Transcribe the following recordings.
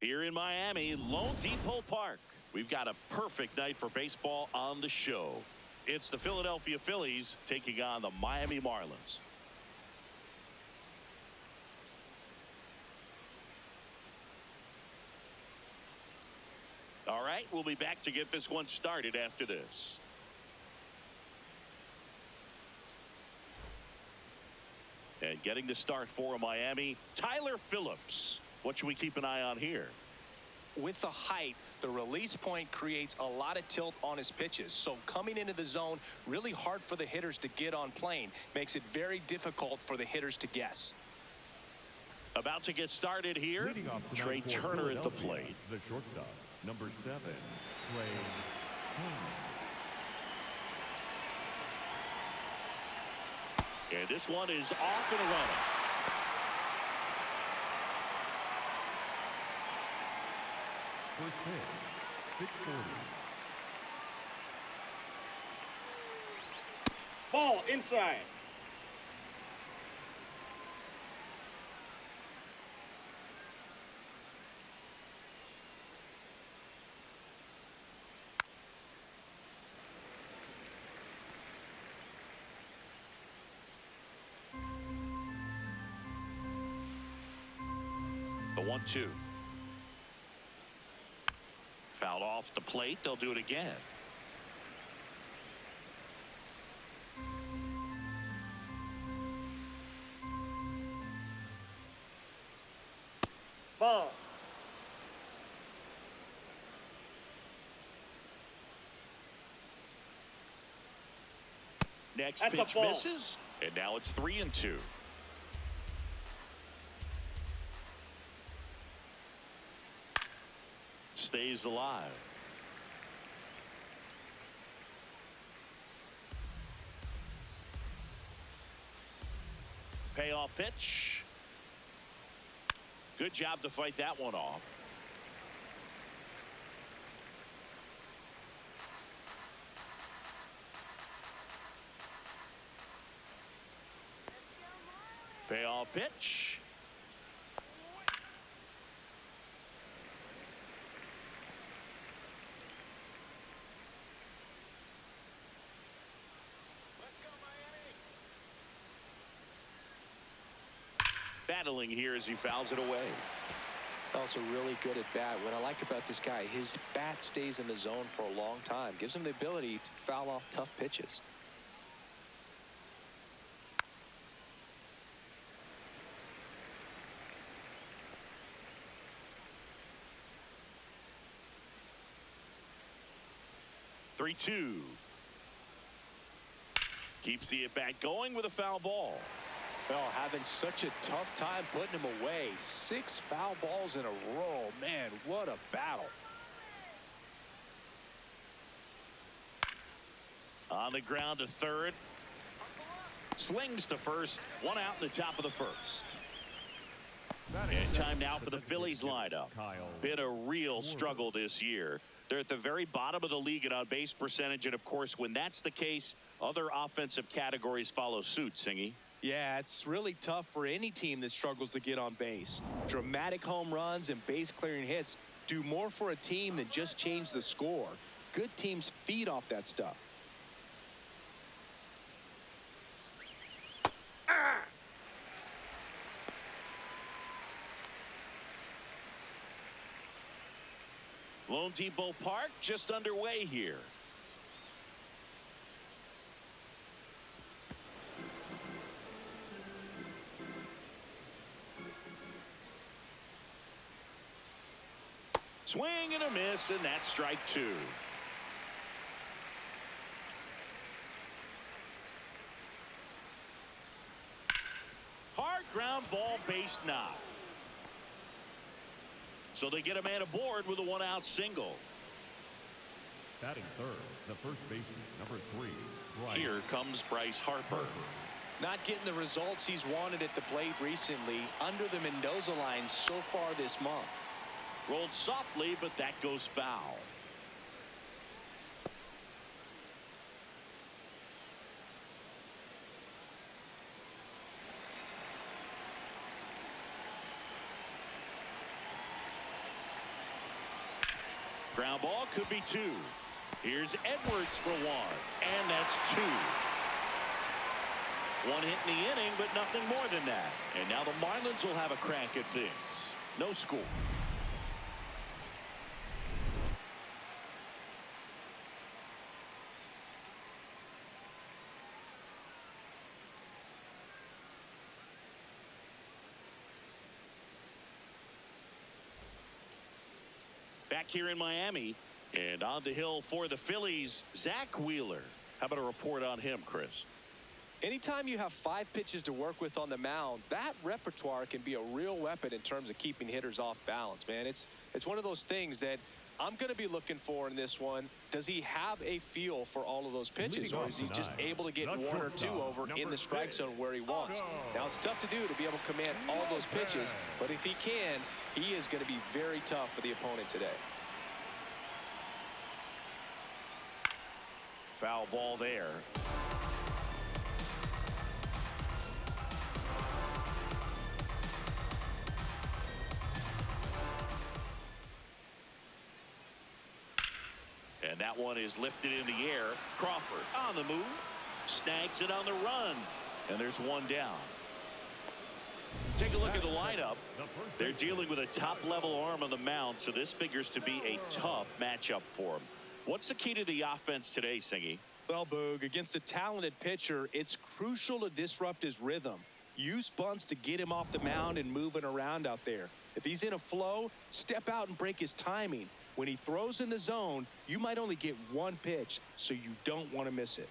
Here in Miami, Lone Depot Park, we've got a perfect night for baseball on the show. It's the Philadelphia Phillies taking on the Miami Marlins. All right, we'll be back to get this one started after this. And getting the start for Miami, Tyler Phillips. What should we keep an eye on here? With the height, the release point creates a lot of tilt on his pitches. So coming into the zone, really hard for the hitters to get on plane. Makes it very difficult for the hitters to guess. About to get started here. Trey Turner at the plate. The shortstop, number 7, Trey Turner. And this one is off and running. First pitch, 640. Ball inside. The 1-2. Fouled off the plate. They'll do it again. Ball. Next That's a pitch ball. misses. And now it's 3-2. Stays alive. Payoff pitch. Good job to fight that one off. Payoff pitch. Battling here as he fouls it away. Also really good at bat. What I like about this guy, his bat stays in the zone for a long time. Gives him the ability to foul off tough pitches. 3-2. Keeps the at-bat going with a foul ball. Oh, having such a tough time putting him away. 6 foul balls in a row. Man, what a battle. On the ground to third. Slings to first. One out in the top of the first. And time now for the Phillies lineup. Been a real struggle this year. They're at the very bottom of the league in on-base percentage. And, of course, when that's the case, other offensive categories follow suit, Singy. Yeah, it's really tough for any team that struggles to get on base. Dramatic home runs and base-clearing hits do more for a team than just change the score. Good teams feed off that stuff. Lone Depot Park just underway here. Swing and a miss, and that's strike 2. Hard ground ball, base knock. So they get a man aboard with a 1-out single. Batting third, the first baseman, number 3, Bryce. Here comes Bryce Harper. Not getting the results he's wanted at the plate recently. Under the Mendoza line so far this month. Rolled softly, but that goes foul. Ground ball could be 2. Here's Edwards for 1. And that's 2. 1 hit in the inning, but nothing more than that. And now the Marlins will have a crack at things. No score. Back here in Miami, and on the hill for the Phillies, Zach Wheeler. How about a report on him, Chris? Anytime you have 5 pitches to work with on the mound, that repertoire can be a real weapon in terms of keeping hitters off balance, man. It's one of those things that I'm going to be looking for in this one. Does he have a feel for all of those pitches, or is he just able to get 1 or 2 over in the strike zone where he wants? Now, it's tough to do to be able to command all those pitches, but if he can, he is going to be very tough for the opponent today. Foul ball there. And that one is lifted in the air. Crawford on the move. Snags it on the run. And there's 1 down. Take a look at the lineup. They're dealing with a top-level arm on the mound, so this figures to be a tough matchup for him. What's the key to the offense today, Singy? Well, Boog, against a talented pitcher, it's crucial to disrupt his rhythm. Use bunts to get him off the mound and moving around out there. If he's in a flow, step out and break his timing. When he throws in the zone, you might only get 1 pitch, so you don't want to miss it.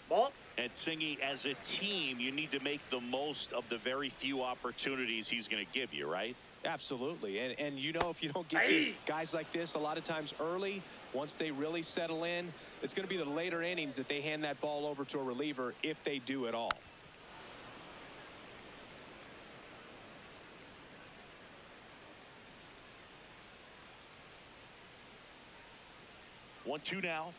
Ball. And Singy, as a team, you need to make the most of the very few opportunities he's going to give you, right? Absolutely. And you know, if you don't get to guys like this a lot of times early, once they really settle in, it's going to be the later innings that they hand that ball over to a reliever, if they do at all. One, 2 now.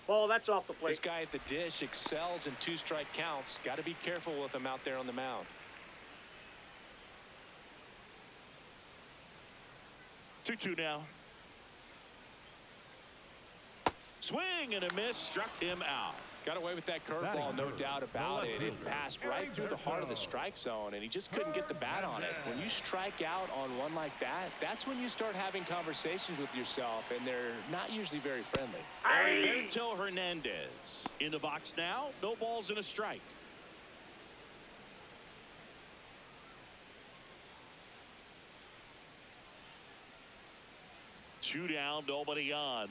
Ball, that's off the plate. This guy at the dish excels in 2-strike counts. Got to be careful with him out there on the mound. 2-2 now. Swing and a miss. Struck him out. Got away with that curveball, no doubt about it. It passed right through the heart of the strike zone, and he just couldn't get the bat on it. When you strike out on one like that, that's when you start having conversations with yourself, and they're not usually very friendly. Alberto Hernandez in the box now. No balls and a strike. Two down, nobody on.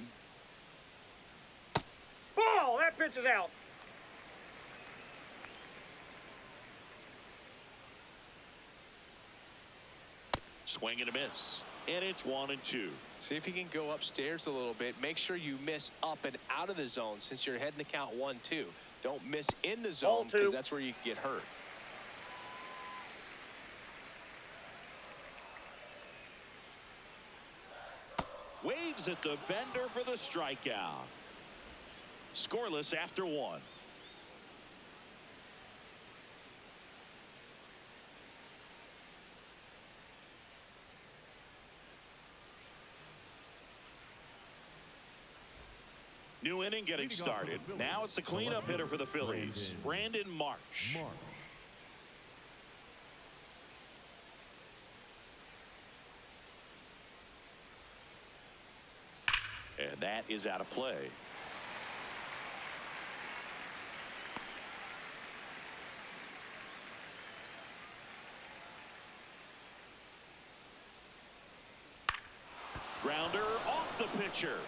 Ball, that pitch is out. Swing and a miss. And it's 1-2. See if you can go upstairs a little bit. Make sure you miss up and out of the zone since you're heading to count 1-2. Don't miss in the zone because that's where you get hurt. Waves at the bender for the strikeout. Scoreless after 1. New inning getting started. Now it's the cleanup hitter for the Phillies, Brandon Marsh. And that is out of play. Grounder off the pitcher.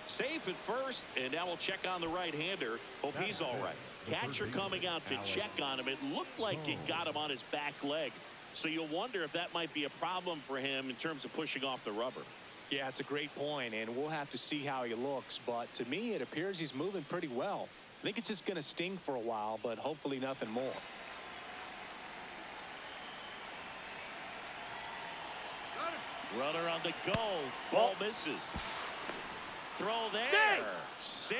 Safe at first, and now we'll check on the right-hander. Hope he's all right. Catcher coming out to check on him. It looked like it got him on his back leg. So you'll wonder if that might be a problem for him in terms of pushing off the rubber. Yeah, it's a great point, and we'll have to see how he looks. But to me, it appears he's moving pretty well. I think it's just going to sting for a while, but hopefully nothing more. Runner on the go. Ball misses. Throw there. Safe.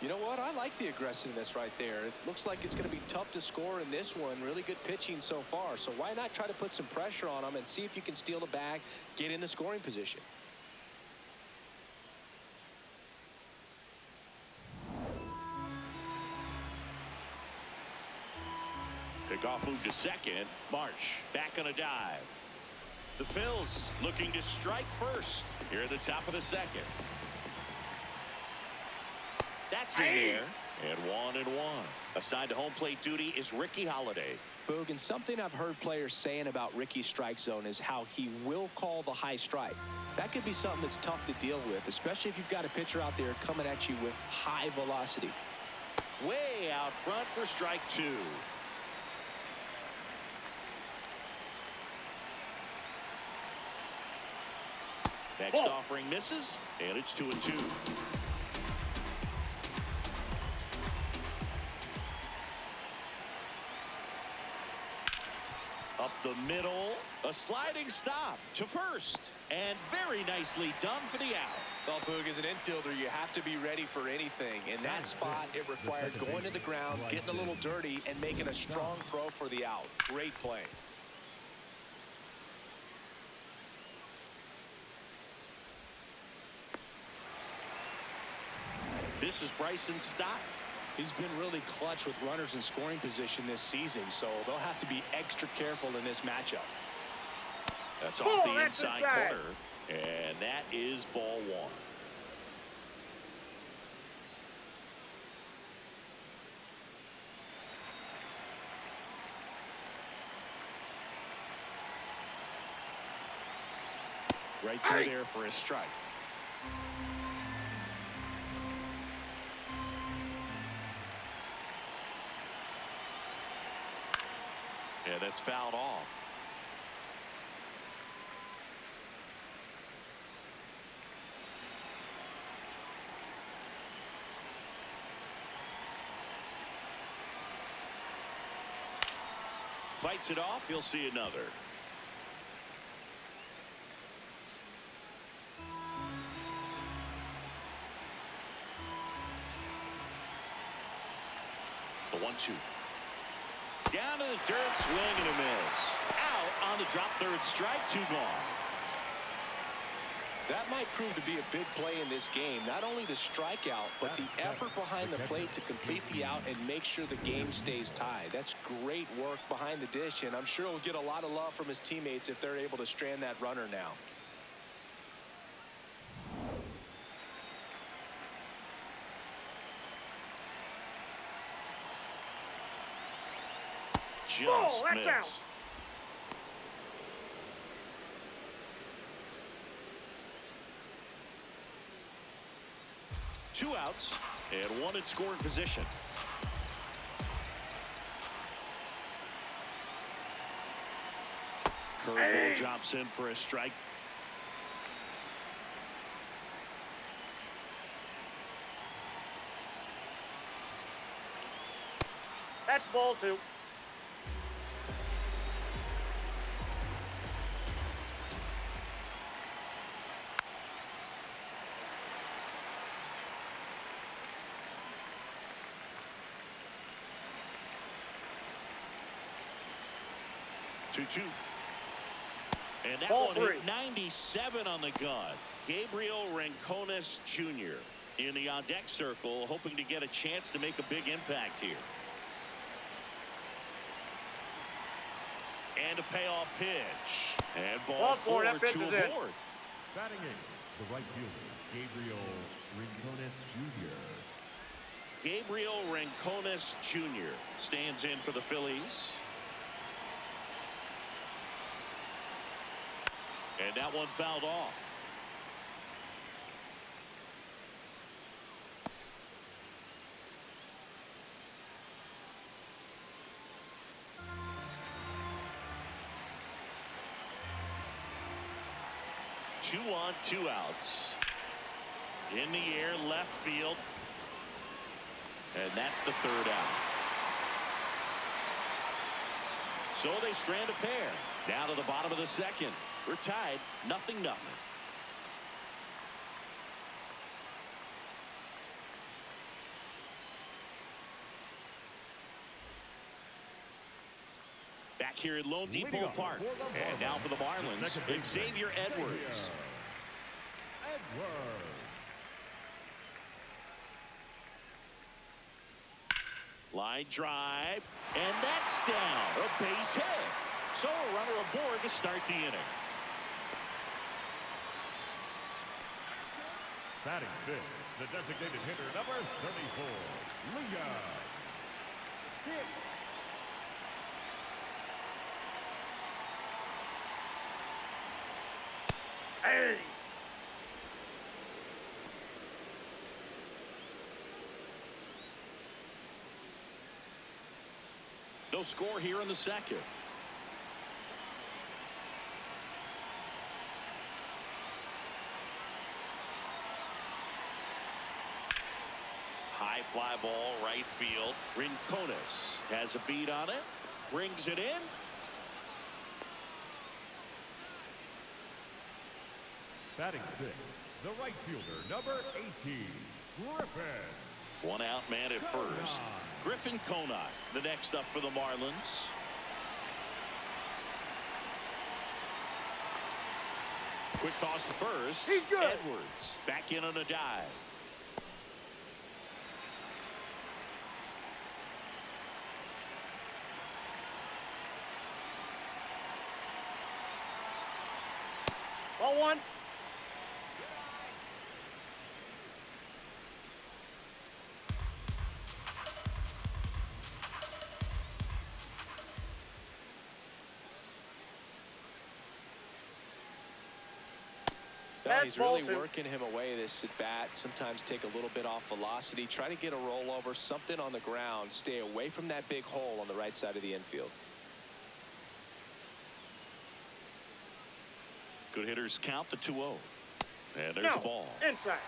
You know what? I like the aggressiveness right there. It looks like it's going to be tough to score in this one. Really good pitching so far. So why not try to put some pressure on them and see if you can steal the bag, get into scoring position. Pickoff move to second. Marsh back on a dive. The Phils looking to strike first here at the top of the second. That's in there. And 1-1. Assigned to home plate duty is Ricky Holiday. Boog, and something I've heard players saying about Ricky's strike zone is how he will call the high strike. That could be something that's tough to deal with, especially if you've got a pitcher out there coming at you with high velocity. Way out front for strike 2. Next offering misses, and it's 2-2. Up the middle, a sliding stop to first, and very nicely done for the out. Well, Boog, as an infielder, you have to be ready for anything. In that spot, it required going to the ground, getting a little dirty, and making a strong throw for the out. Great play. This is Bryson's stop. He's been really clutch with runners in scoring position this season, so they'll have to be extra careful in this matchup. That's off the inside corner, and that is ball 1. Right through there for a strike. Yeah, that's fouled off. Fights it off. You'll see another. The 1-2. Down to the dirt, swing and a miss. Out on the drop, third strike, 2 gone. That might prove to be a big play in this game. Not only the strikeout, but the effort behind the plate to complete the out and make sure the game stays tied. That's great work behind the dish, and I'm sure he'll get a lot of love from his teammates if they're able to strand that runner now. Just missed. Out. Two outs and one in scoring position. Curveball drops in for a strike. That's ball 2. And that ball one 3. Hit 97 on the gun. Gabriel Rincones Jr. in the on-deck circle, hoping to get a chance to make a big impact here. And a payoff pitch. And ball 4 to aboard. Batting in, the right fielder, Gabriel Rincones Jr. Gabriel Rincones Jr. stands in for the Phillies. And that one fouled off. Two on, 2 outs. In the air, left field. And that's the 3rd out. So they strand a pair. Down to the bottom of the 2nd. We're tied, 0-0. Back here at Lone Depot Park. And now for the Marlins, Xavier Edwards. Line drive, and that's down. A base hit. So a runner aboard to start the inning. Batting fifth, the designated hitter, number 34, Leah. Hey! No score here in the second. High fly ball, right field. Rincones has a beat on it. Brings it in. Batting sixth, the right fielder, number 18, Griffin. One out man at first. Griffin Conine, the next up for the Marlins. Quick toss to first. He's good. Edwards back in on a dive. Ball one. Well, he's really Ball two. working him away this at bat. Sometimes take a little bit off velocity. Try to get a rollover, something on the ground. Stay away from that big hole on the right side of the infield. Good hitters count the 2-0. And there's the ball. Inside.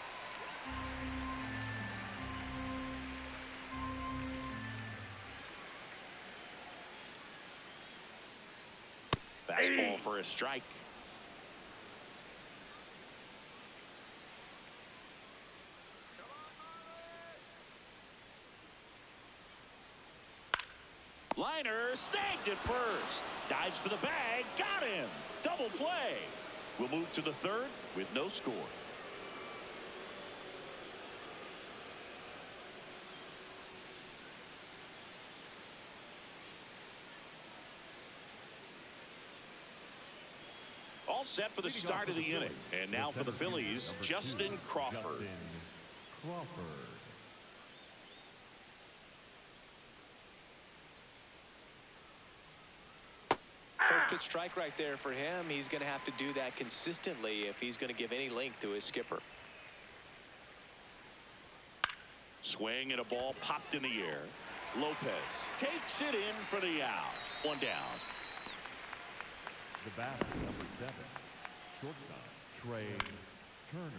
Fastball for a strike. Liner snagged at first. Dives for the bag. Got him. Double play. We'll move to the third with no score. All set for the start of the inning. And now for the Phillies, Justin Crawford. First pitch strike right there for him. He's going to have to do that consistently if he's going to give any length to his skipper. Swing and a ball popped in the air. Lopez takes it in for the out. One down. The batter, number 7, shortstop, Trey Turner.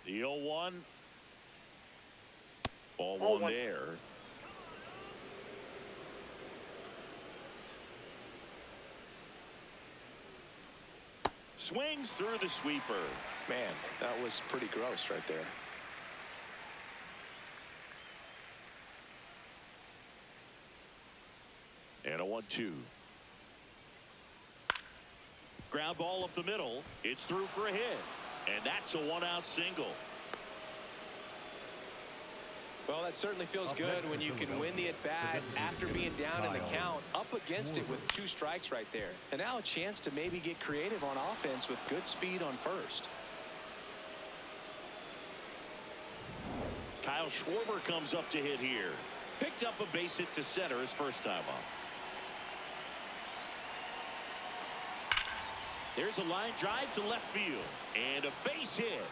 The 0-1. Ball Ball one one. there. Swings through the sweeper. Man, that was pretty gross right there. And a 1-2. Ground ball up the middle. It's through for a hit. And that's a 1-out single. Well, that certainly feels good when you can win the at-bat after being down in the count, up against it with 2 strikes right there. And now a chance to maybe get creative on offense with good speed on first. Kyle Schwarber comes up to hit here. Picked up a base hit to center his first time up. There's a line drive to left field. And a base hit.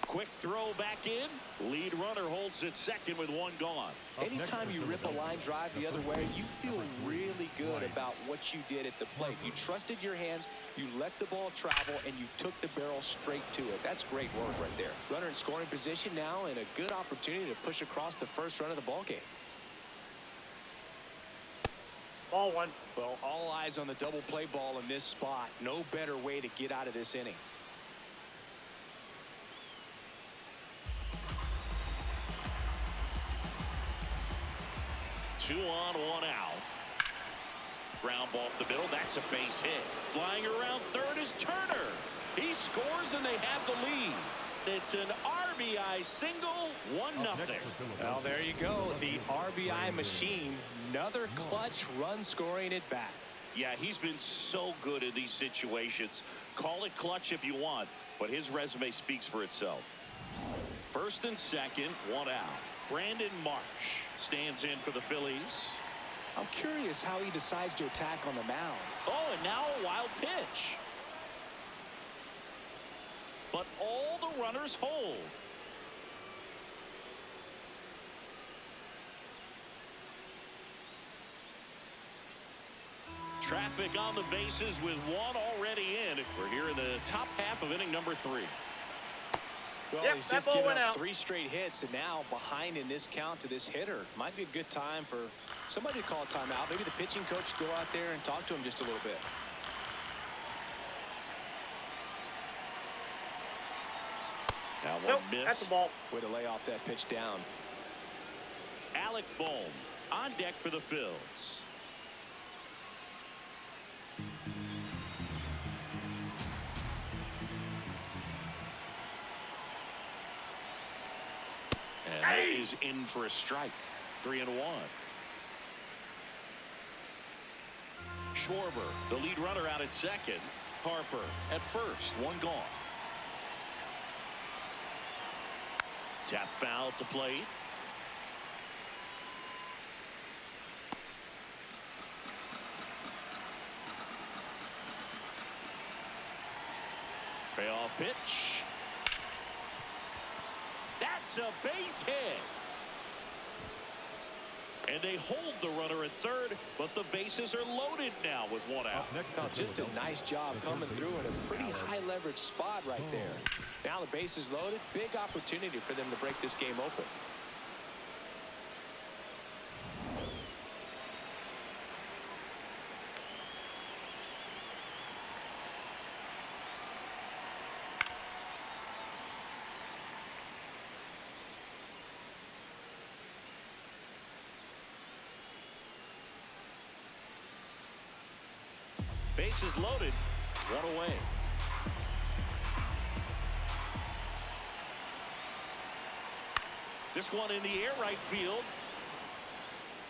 Quick throw back in. Lead runner holds at second with one gone. Anytime you rip a line drive the other way, you feel really good about what you did at the plate. You trusted your hands, you let the ball travel, and you took the barrel straight to it. That's great work right there. Runner in scoring position now, and a good opportunity to push across the first run of the ball game. Ball one. Well, all eyes on the double play ball in this spot. No better way to get out of this inning. Two on, one out. Ground ball up the middle. That's a base hit. Flying around third is Turner. He scores and they have the lead. It's an RBI single, 1-0. Well, there you go. The RBI machine. Another clutch run scoring at bat. Yeah, he's been so good in these situations. Call it clutch if you want, but his resume speaks for itself. First and second, one out. Brandon Marsh stands in for the Phillies. I'm curious how he decides to attack on the mound. Oh, and now a wild pitch. But all the runners hold. Traffic on the bases with one already in. We're here in the top half of inning number 3. Well, Yep, he's that just ball given went up out. 3 straight hits, and now behind in this count to this hitter. Might be a good time for somebody to call a timeout. Maybe the pitching coach go out there and talk to him just a little bit. Now one Nope, miss. that's the ball. Way to lay off that pitch down. Alec Bohm on deck for the Phils. And that is in for a strike. 3-1. Schwarber, the lead runner, out at second. Harper at first. One gone. Tap foul at the plate. Payoff pitch. That's a base hit. And they hold the runner at third, but the bases are loaded now with one out. Oh, just a nice job coming through in a pretty high leverage spot right there. Now the base is loaded. Big opportunity for them to break this game open. Bases loaded, one away. This one in the air, right field.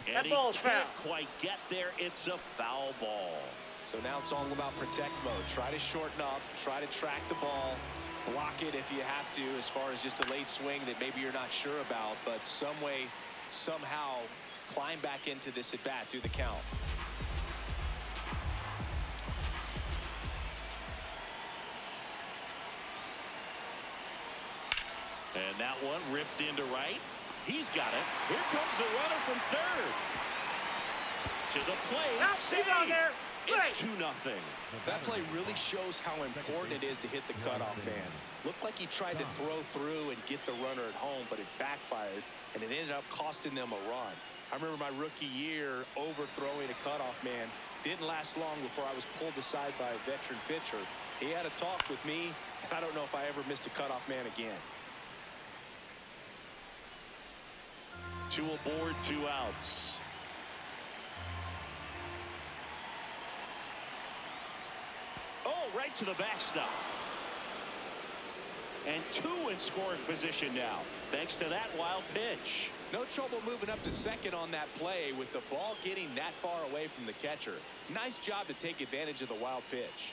And That he ball's can't foul. quite get there. It's a foul ball. So now it's all about protect mode. Try to shorten up, try to track the ball, block it if you have to, as far as just a late swing that maybe you're not sure about, but some way, somehow climb back into this at bat through the count. And that one ripped into right. He's got it. Here comes the runner from third. To the plate. Now, he's on there. It's Great. 2-0. That play really shows how important it is to hit the cutoff man. Looked like he tried to throw through and get the runner at home, but it backfired, and it ended up costing them a run. I remember my rookie year overthrowing a cutoff man. Didn't last long before I was pulled aside by a veteran pitcher. He had a talk with me, and I don't know if I ever missed a cutoff man again. 2 aboard, 2 outs. Oh, right to the backstop. And 2 in scoring position now, thanks to that wild pitch. No trouble moving up to second on that play with the ball getting that far away from the catcher. Nice job to take advantage of the wild pitch.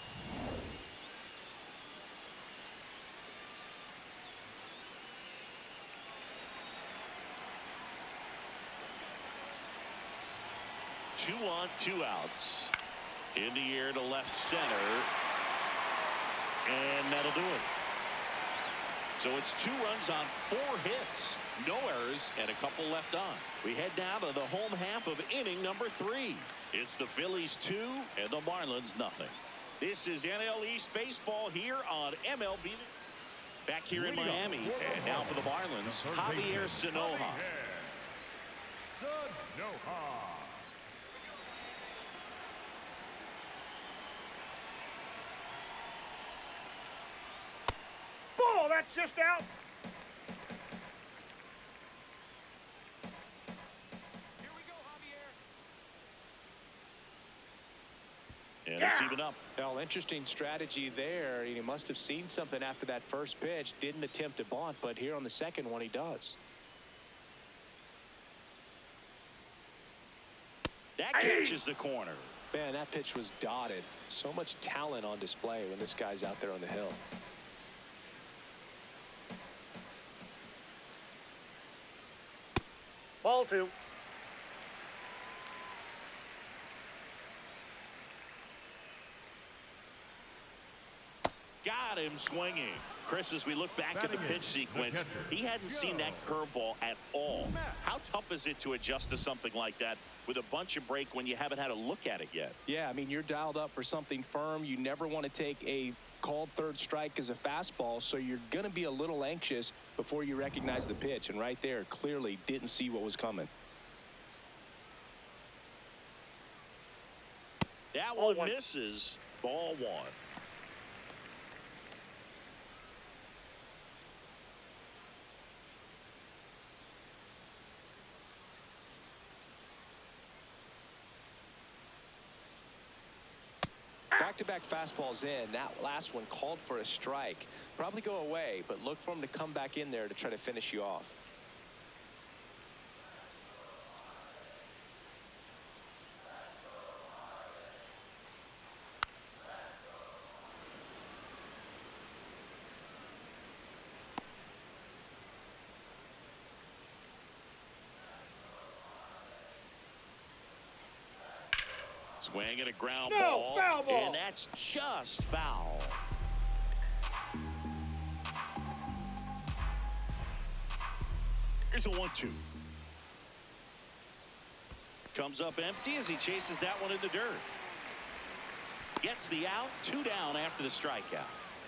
Two on, 2 outs. In the air to left center. And that'll do it. So it's 2 runs on 4 hits. No errors and a couple left on. We head now to the home half of inning number 3. It's the Phillies 2 and the Marlins nothing. This is NL East baseball here on MLB. Back here in Miami, and now for the Marlins, Javier Sanoja. Ball, that's just out. Here we go, Javier. And it's even up. Well, interesting strategy there. He must have seen something after that first pitch. Didn't attempt to bunt, but here on the second one, he does. That catches the corner. Man, that pitch was dotted. So much talent on display when this guy's out there on the hill. Ball 2. Got him swinging. Chris, as we look back at the pitch sequence, he hadn't seen that curveball at all. How tough is it to adjust to something like that with a bunch of break when you haven't had a look at it yet? Yeah, I mean, you're dialed up for something firm. You never want to take a called third strike as a fastball, so you're going to be a little anxious before you recognize the pitch. And right there, clearly didn't see what was coming. That one misses. Ball 1. Back-to-back fastballs in. That last one called for a strike. Probably go away, but look for him to come back in there to try to finish you off. Swing and a ground Foul ball. And that's just foul. Here's a 1-2. Comes up empty as he chases that one in the dirt. Gets the out. 2 down after the strikeout.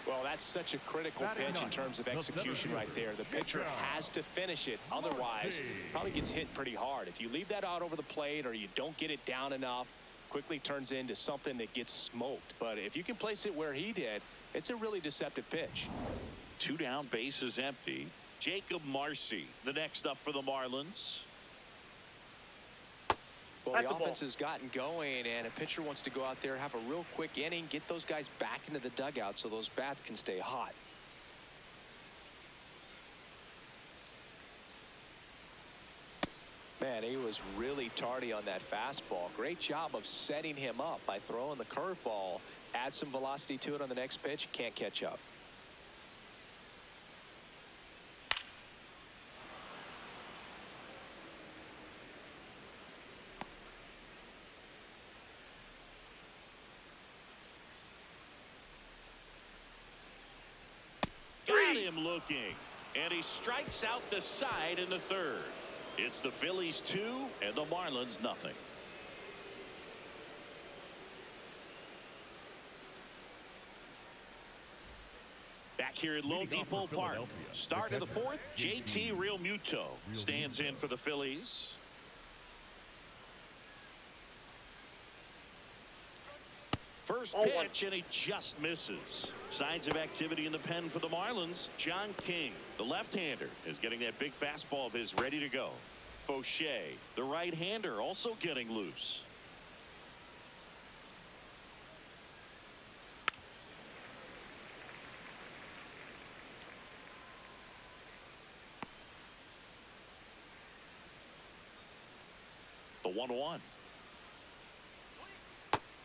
Well, that's such a critical pitch in terms of execution right there. The pitcher has to finish it. Otherwise, probably gets hit pretty hard. If you leave that out over the plate or you don't get it down enough, quickly turns into something that gets smoked. But if you can place it where he did, it's a really deceptive pitch. 2 down, bases empty. Jacob Marcy, the next up for the Marlins. Well, the offense has gotten going, and a pitcher wants to go out there, have a real quick inning, get those guys back into the dugout so those bats can stay hot. Man, he was really tardy on that fastball. Great job of setting him up by throwing the curveball. Add some velocity to it on the next pitch. Can't catch up. Got him looking. And he strikes out the side in the 3rd. It's the Phillies 2 and the Marlins nothing. Back here at Lone Depot Park. Start of the 4th. JT Realmuto stands in for the Phillies. First pitch, and he just misses. Signs of activity in the pen for the Marlins. John King, the left-hander, is getting that big fastball of his ready to go. Fauché, the right-hander, also getting loose. The 1-1.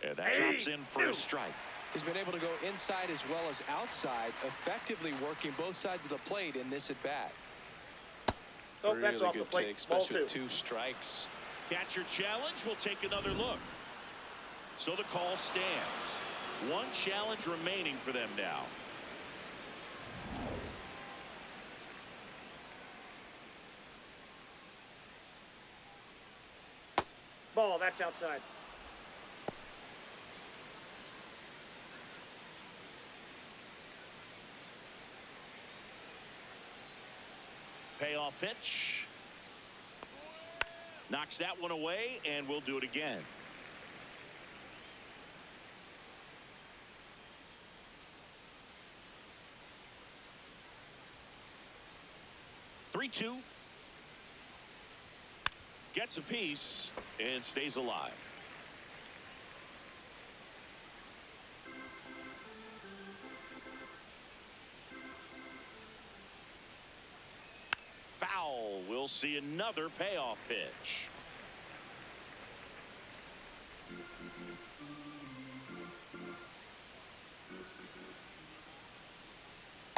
And that drops in for a strike. He's been able to go inside as well as outside, effectively working both sides of the plate in this at bat. Really that's off the good plate. take, especially with 2. 2 strikes. Catcher challenge. We'll take another look. So the call stands. 1 challenge remaining for them now. Ball, that's outside. Payoff pitch. Knocks that one away, and we'll do it again. Three-two. Gets a piece and stays alive. Foul. We'll see another payoff pitch.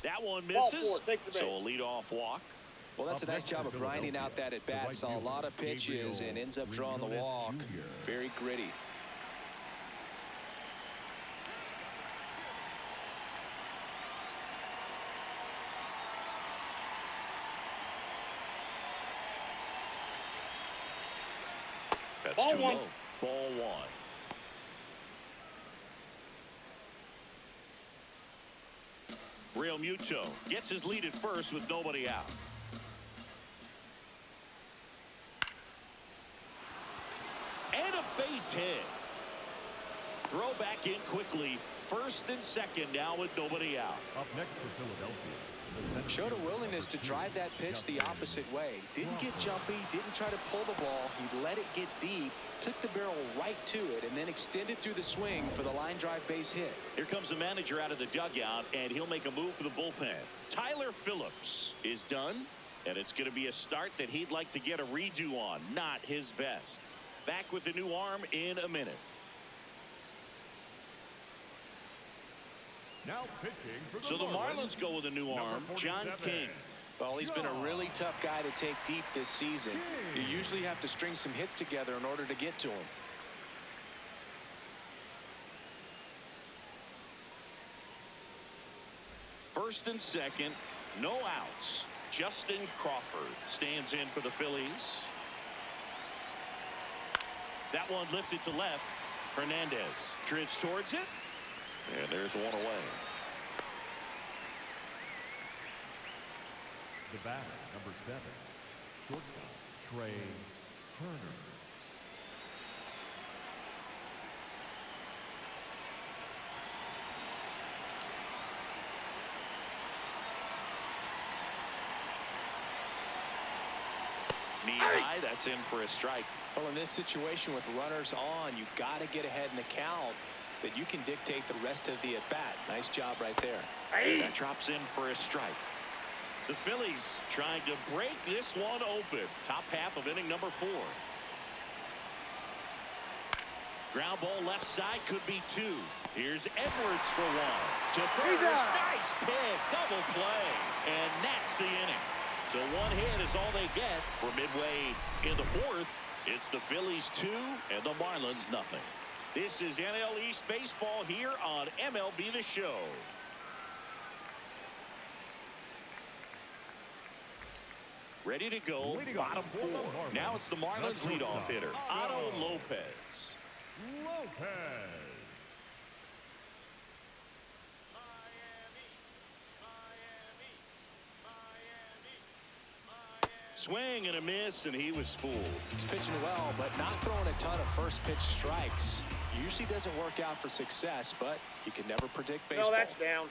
That one misses. So a leadoff walk. Well, that's a nice job of grinding out that at bat. Saw a lot of pitches and ends up drawing the walk. Very gritty. That's Ball too one. low. Ball one. Real Muto gets his lead at first with nobody out. And a base hit. Throw back in quickly. First and second now with nobody out. Up next for Philadelphia. Showed a willingness to drive that pitch the opposite way. Didn't get jumpy, didn't try to pull the ball. He let it get deep, took the barrel right to it, and then extended through the swing for the line drive base hit. Here comes the manager out of the dugout, and he'll make a move for the bullpen. Tyler Phillips is done, and it's going to be a start that he'd like to get a redo on. Not his best. Back with the new arm in a minute. Now pitching for So the Marlins go with a new arm, John King. Well, he's been a really tough guy to take deep this season. You usually have to string some hits together in order to get to him. First and second, no outs. Justin Crawford stands in for the Phillies. That one lifted to left. Hernandez drifts towards it. And there's one away. the batter, number 7, shortstop Trey Turner. Knee high, that's in for a strike. Well, in this situation with runners on, you got to get ahead in the count so that you can dictate the rest of the at-bat. Nice job right there. That drops in for a strike. The Phillies trying to break this one open. Top half of inning number 4. Ground ball left side, could be 2. Here's Edwards for 1. To first, nice pick, double play, and that's the inning. So 1 hit is all they get. For midway in the 4th, it's the Phillies 2 and the Marlins nothing. This is NL East baseball here on MLB The Show. Ready to go, bottom 4. Now it's the Marlins leadoff hitter, Otto Lopez. Swing and a miss, and he was fooled. He's pitching well, but not throwing a ton of first pitch strikes. Usually doesn't work out for success, but you can never predict baseball. No, that's down.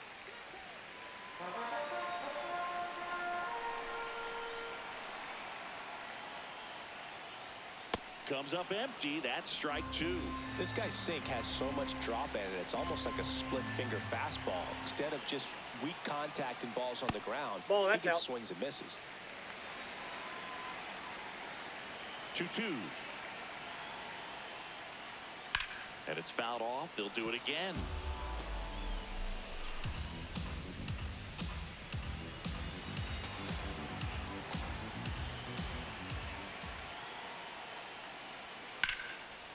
Comes up empty. That's strike 2. This guy's sink has so much drop in it. It's almost like a split finger fastball. Instead of just weak contact and balls on the ground, Ball, he that's gets out. swings and misses. 2-2. And it's fouled off. They'll do it again.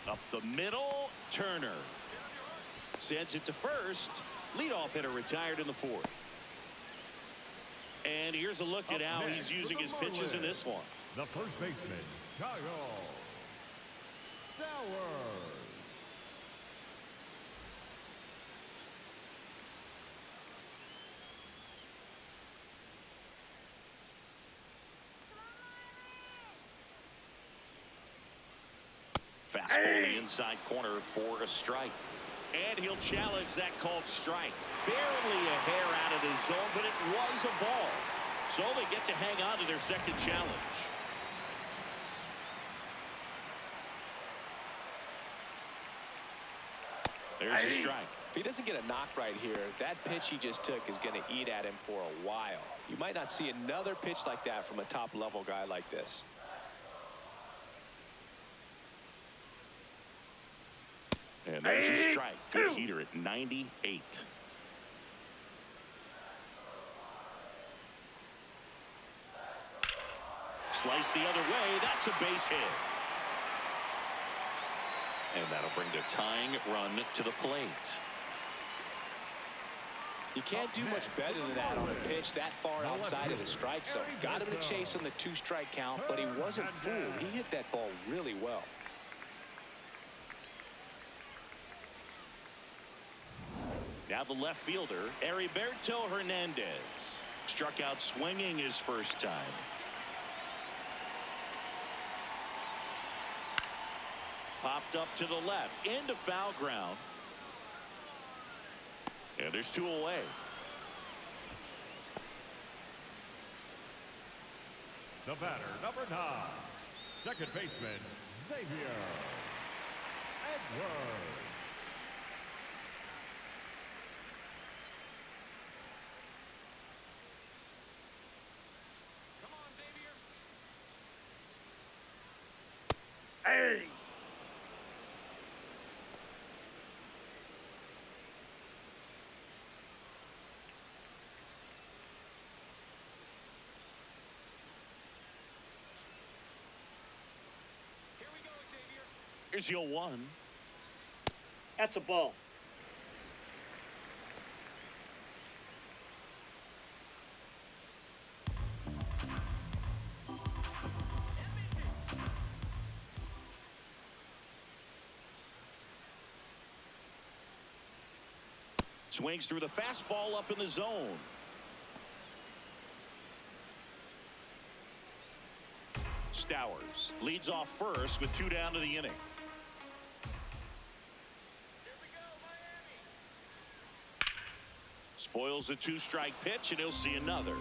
Up the middle, Turner sends it to first. Leadoff hitter retired in the 4th. And here's a look at how he's using his pitches in this one. The first baseman, Kyle. Sowers. Fastball the inside corner for a strike. And he'll challenge that called strike. Barely a hair out of the zone, but it was a ball. So they get to hang on to their second challenge. There's a strike. If he doesn't get a knock right here, that pitch he just took is going to eat at him for a while. You might not see another pitch like that from a top-level guy like this. And there's a strike. Good heater at 98. Slice the other way. That's a base hit. And that'll bring the tying run to the plate. You can't do much better than that on a pitch that far outside of the strike zone. Got him to chase on the 2-strike count, but he wasn't fooled. He hit that ball really well. Now the left fielder, Heriberto Hernandez. Struck out swinging his first time. Popped up to the left, into foul ground. And there's 2 away. The batter, number 9, second baseman, Xavier Edwards. Come on, Xavier. Hey! Here's your 1. That's a ball. Swings through the fastball up in the zone. Stowers leads off first with 2 down to the inning. Spoils the 2-strike pitch, and he'll see another.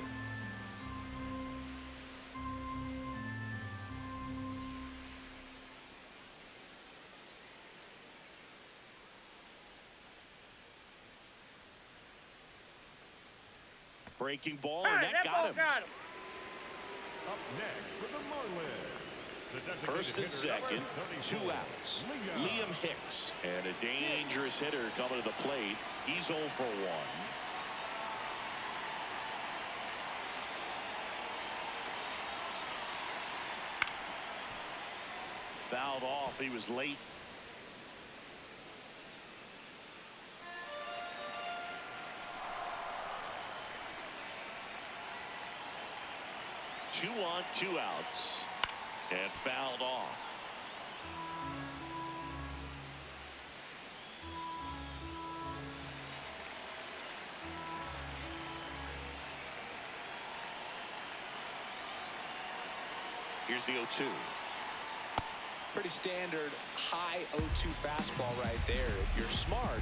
Breaking ball, and that got him. Got him. Up next for the Marlins, the designated First and hitter, second, number 2 34, outs. Liam Hicks, and a dangerous hitter coming to the plate. He's 0 for 1. Fouled off. He was late. Two on, 2 outs, and fouled off. Here's the 0-2. Pretty standard high 0-2 fastball right there. If you're smart,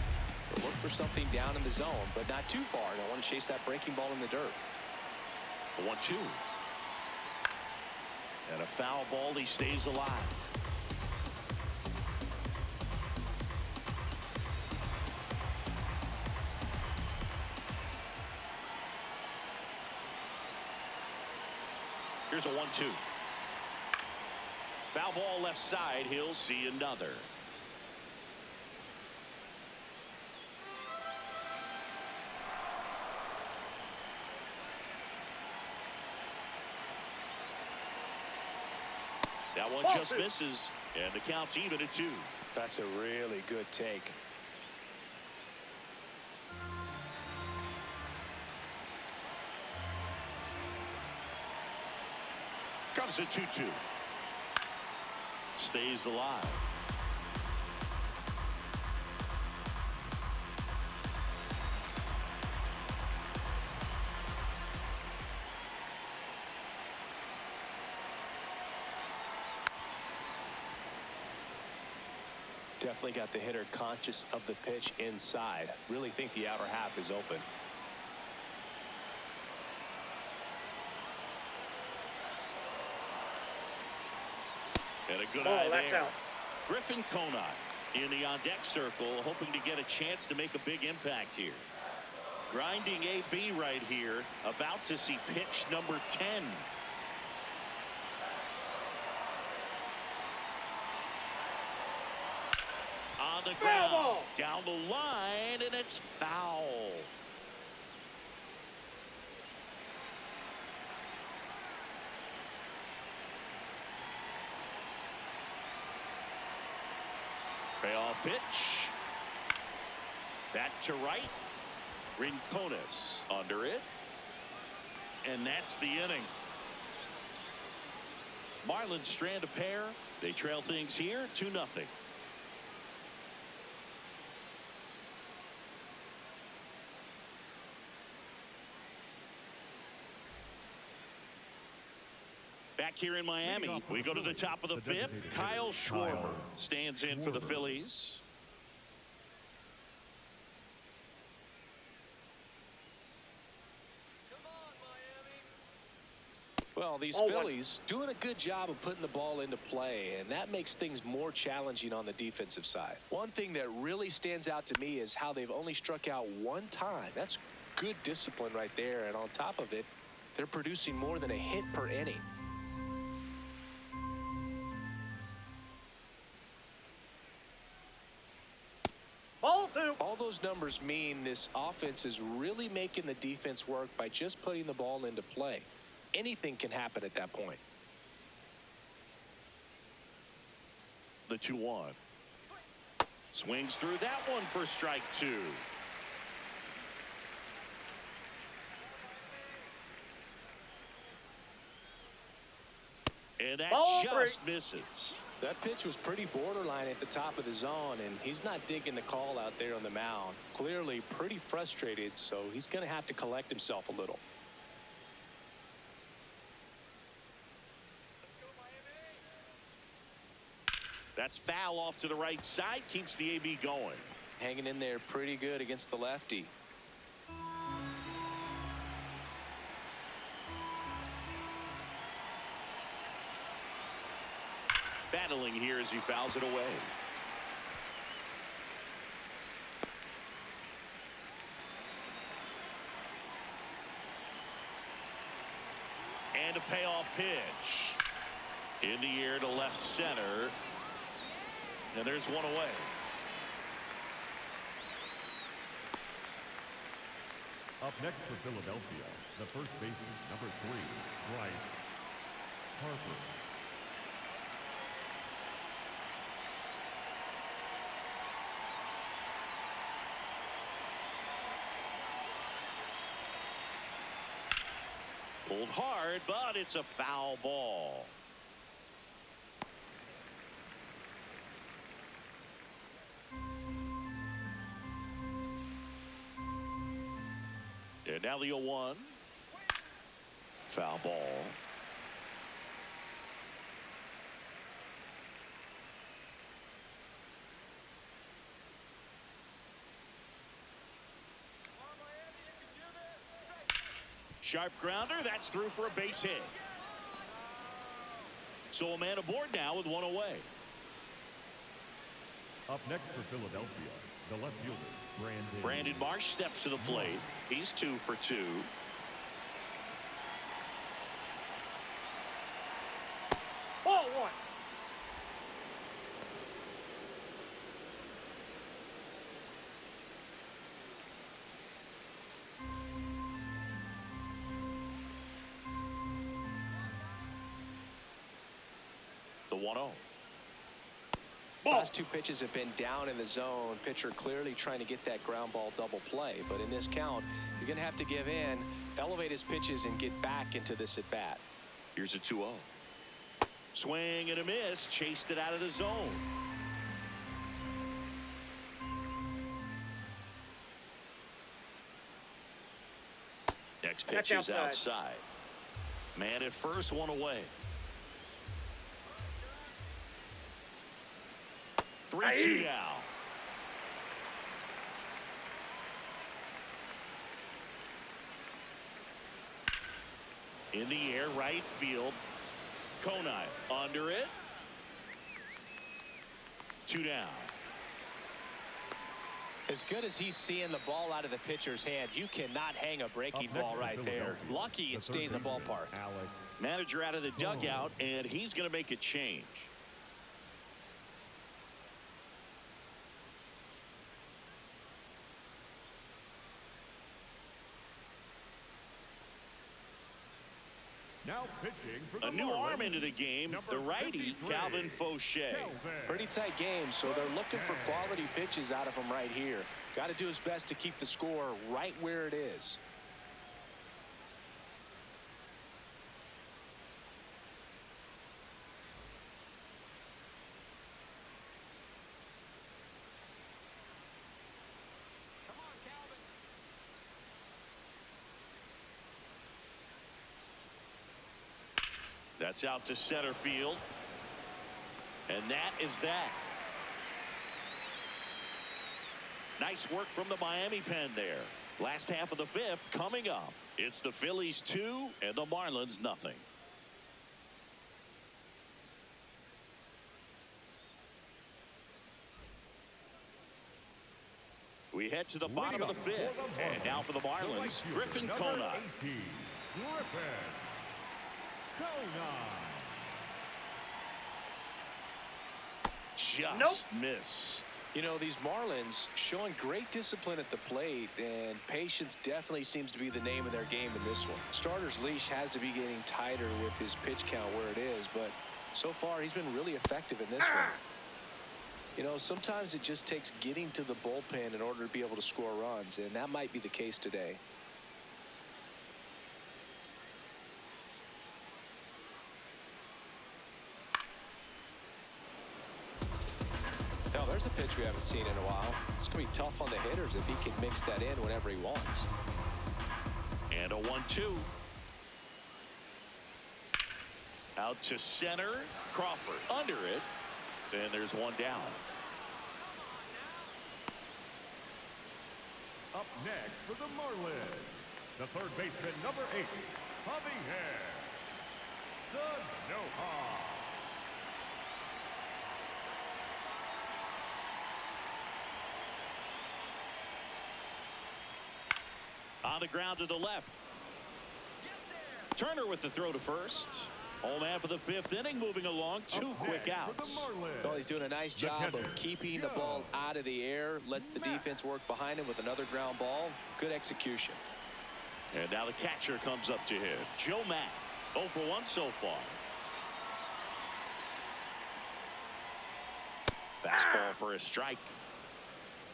look for something down in the zone, but not too far. Don't want to chase that breaking ball in the dirt. The 1-2. And a foul ball. He stays alive. Here's a 1-2. Foul ball left side. He'll see another. That one just misses, and the count's even at 2. That's a really good take. Comes a 2-2. Stays alive. Definitely got the hitter conscious of the pitch inside. Really think the outer half is open. And a good Oh, eye that's there. out. Griffin Conant in the on-deck circle, hoping to get a chance to make a big impact here. Grinding AB right here, about to see pitch number 10. On the ground, ball. down the line, and it's foul. Payoff pitch. Back to right. Rincones under it. And that's the inning. Marlins strand a pair. They trail things here 2-0. Back here in Miami, we go to the top of the fifth. Kyle Schwarber stands in for the Phillies. Well, these Phillies doing a good job of putting the ball into play, and that makes things more challenging on the defensive side. One thing that really stands out to me is how they've only struck out one time. That's good discipline right there, and on top of it, they're producing more than a hit per inning. Ball 2. All those numbers mean this offense is really making the defense work by just putting the ball into play. Anything can happen at that point. The 2-1. Swings through that one for strike 2. And that Ball just 3. misses. That pitch was pretty borderline at the top of the zone, and he's not digging the call out there on the mound. Clearly pretty frustrated, so he's going to have to collect himself a little. That's foul off to the right side. Keeps the AB going. Hanging in there pretty good against the lefty. Battling here as he fouls it away. And a payoff pitch. In the air to left center. And there's one away. Up next for Philadelphia, the first baseman, number 3, Bryce Harper. Pulled hard, but it's a foul ball. And now the 0-1. Foul ball. Sharp grounder. That's through for a base hit. So a man aboard now with one away. Up next for Philadelphia, the left fielder, Brandon Marsh steps to the plate. He's 2 for 2. Ball 1. The 1-0. Last 2 pitches have been down in the zone. Pitcher clearly trying to get that ground ball double play, but in this count he's going to have to give in, elevate his pitches, and get back into this at bat. Here's a 2-0. Swing and a miss. Chased it out of the zone. Next pitch is outside. Man at first, one away. 3-2 now. In the air, right field. Konai under it. 2 down. As good as he's seeing the ball out of the pitcher's hand, you cannot hang a breaking ball right there. Lucky it stayed in the ballpark. Manager out of the dugout, and he's going to make a change. Now pitching for the A new Marlins, arm into the game, number the righty, 53, Calvin Fauché. Pretty tight game, so they're looking for quality pitches out of him right here. Got to do his best to keep the score right where it is. That's out to center field. And that is that. Nice work from the Miami pen there. Last half of the 5th coming up. It's the Phillies 2 and the Marlins nothing. We head to the bottom of the 5th. And now for the Marlins, Griffin Konai. Just missed. You know, these Marlins showing great discipline at the plate, and patience definitely seems to be the name of their game in this one. Starter's leash has to be getting tighter with his pitch count where it is, but so far he's been really effective in this one. You know, sometimes it just takes getting to the bullpen in order to be able to score runs, and that might be the case today. Now, there's a pitch we haven't seen in a while. It's going to be tough on the hitters if he can mix that in whenever he wants. And a 1-2. Out to center. Crawford under it. And there's one down. Up next for the Marlins, the third baseman, number 8, Javier Sanoja. On the ground to the left. Turner with the throw to first. Home half of the 5th inning, moving along. 2 quick outs. Well, he's doing a nice job of keeping the ball out of the air. Lets the defense work behind him with another ground ball. Good execution. And now the catcher comes up to him. Joe Mack, 0 for 1 so far. Fastball for a strike.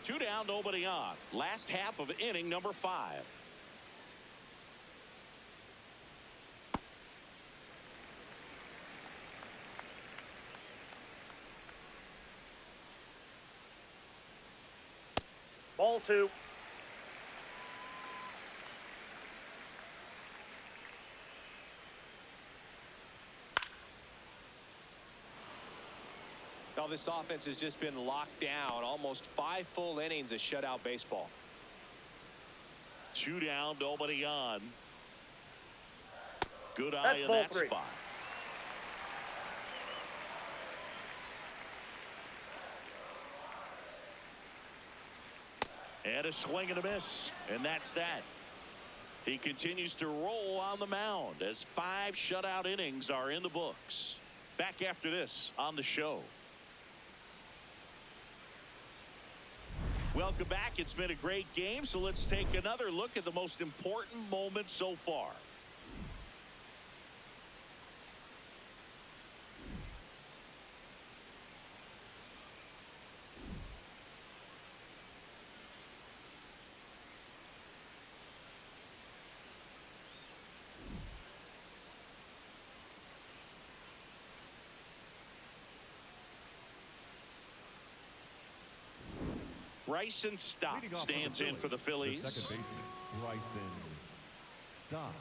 2 down, nobody on. Last half of inning number 5. Ball 2. Now, this offense has just been locked down. Almost 5 full innings of shutout baseball. 2 down, nobody on. Good eye in that spot. And a swing and a miss. And that's that. He continues to roll on the mound as 5 shutout innings are in the books. Back after this on the show. Welcome back. It's been a great game, so let's take another look at the most important moment so far. Bryson Stott stands in for the Phillies. The second baseman, Bryson Stott.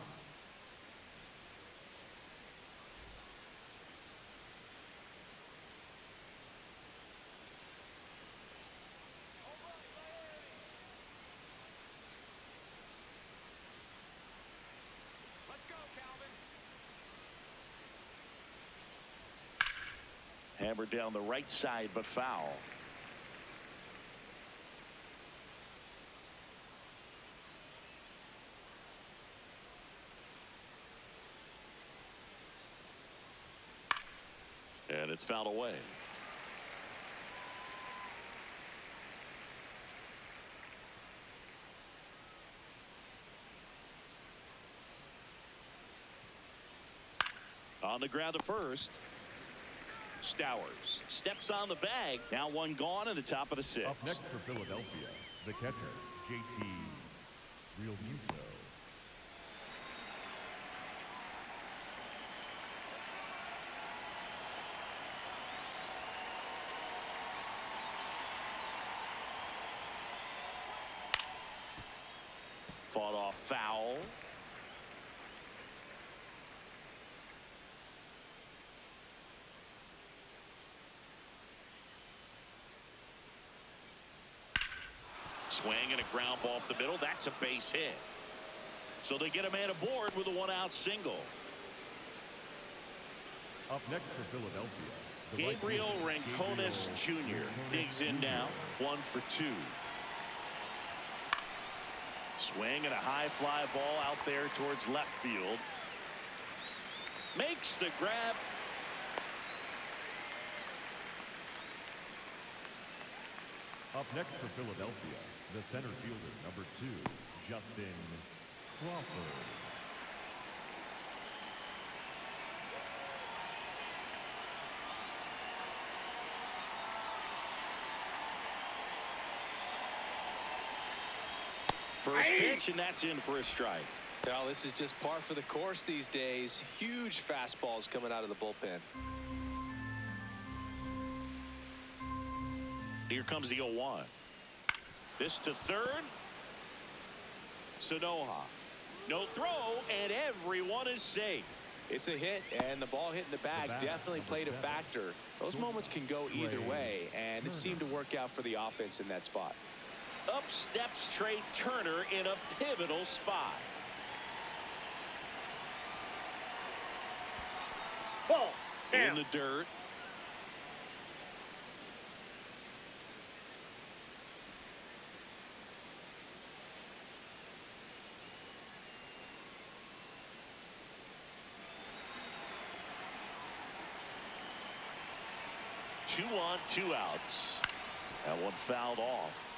Hammered down the right side, but foul. And it's fouled away. On the ground to first. Stowers steps on the bag. Now one gone in the top of the sixth. Up next for Philadelphia, the catcher, JT Realmuto. Fought off foul. Swing and a ground ball up the middle. That's a base hit. So they get a man aboard with a one-out single. Up next for Philadelphia, the Gabriel Rincones Jr. digs in now. 1 for 2. Swing and a high fly ball out there towards left field. Makes the grab. Up next for Philadelphia, the center fielder, number 2, Justin Crawford. First pitch, and that's in for a strike. Well, this is just par for the course these days. Huge fastballs coming out of the bullpen. Here comes the 0-1. This to third. Sanoha. No throw, and everyone is safe. It's a hit, and the ball hitting the bag definitely played a factor. Those moments can go either way, and it seemed to work out for the offense in that spot. Up steps Trey Turner in a pivotal spot. Ball. In the dirt. Two on, 2 outs. That one fouled off.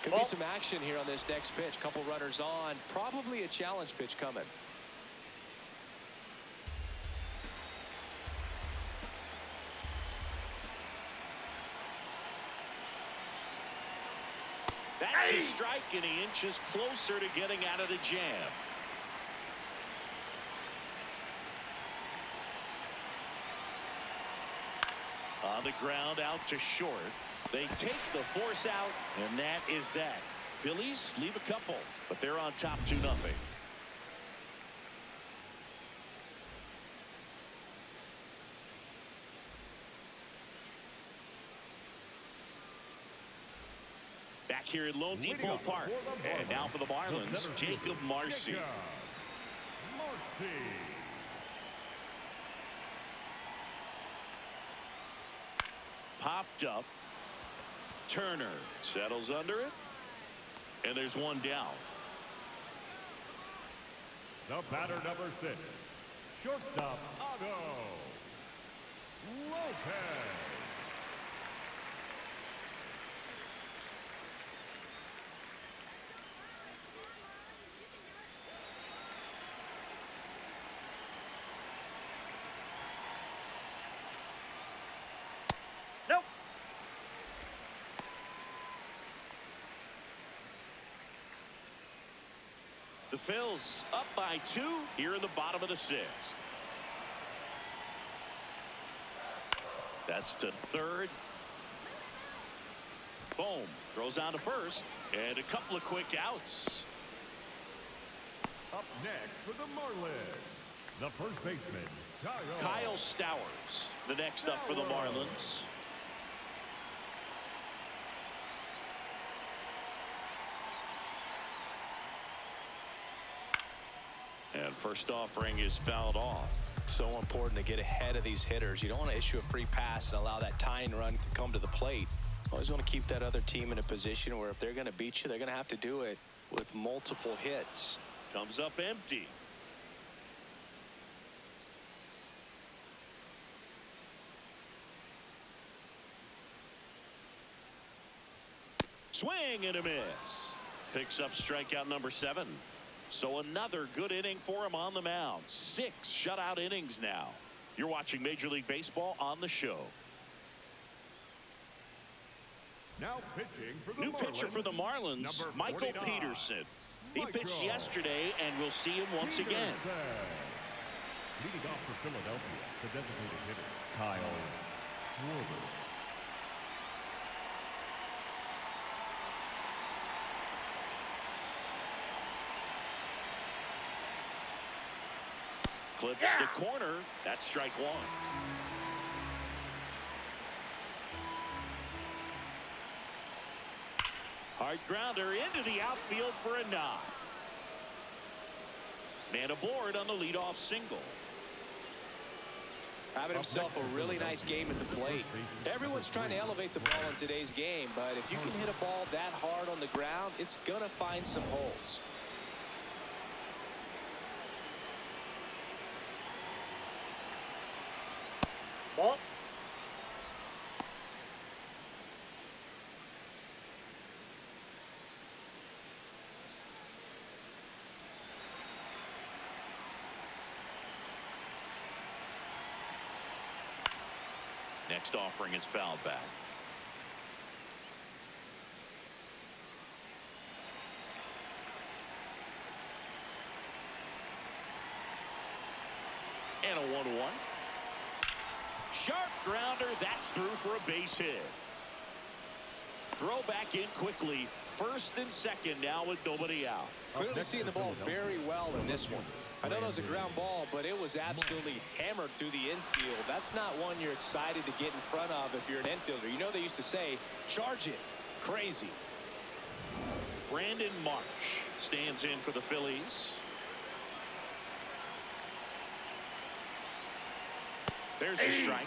Could be some action here on this next pitch. Couple runners on. Probably a challenge pitch coming. That's a strike, and he inches closer to getting out of the jam. On the ground out to short. They take the force out, and that is that. Phillies leave a couple, but they're on top 2-0. Back here at Lone Depot Park. And now for the Marlins, Jacob Marcy. Popped up. Turner settles under it. And there's one down. The batter, number 6, shortstop, Otto Lopez. Nope. The Phils up by 2 here in the bottom of the 6th. That's to third. Boom. Throws on to first. And a couple of quick outs. Up next for the Marlins, the first baseman, Kyle Stowers, the next up for the Marlins. And first offering is fouled off. So important to get ahead of these hitters. You don't want to issue a free pass and allow that tying run to come to the plate. Always want to keep that other team in a position where if they're going to beat you, they're going to have to do it with multiple hits. Comes up empty. Swing and a miss. Picks up strikeout number 7. So another good inning for him on the mound. 6 shutout innings now. You're watching Major League Baseball on the show. Now pitching for the New Marlins, pitcher for the Marlins, number Michael 49. Peterson. He pitched Michael yesterday, and we'll see him once again. Leading off for Philadelphia, the designated hitter, Kyle Schwarber. Clips the corner. That's strike 1. Hard grounder into the outfield for a knock. Man aboard on the leadoff single. Having himself a really nice game at the plate. Everyone's trying to elevate the ball in today's game, but if you can hit a ball that hard on the ground, it's going to find some holes. Ball. Next offering is fouled back. And a 1-1. Sharp grounder. That's through for a base hit. Throw back in quickly. First and second now with nobody out. Clearly seeing the ball very well in this one. I know it was a ground ball, but it was absolutely hammered through the infield. That's not one you're excited to get in front of if you're an infielder. You know they used to say, charge it. Crazy. Brandon Marsh stands in for the Phillies. There's the strike.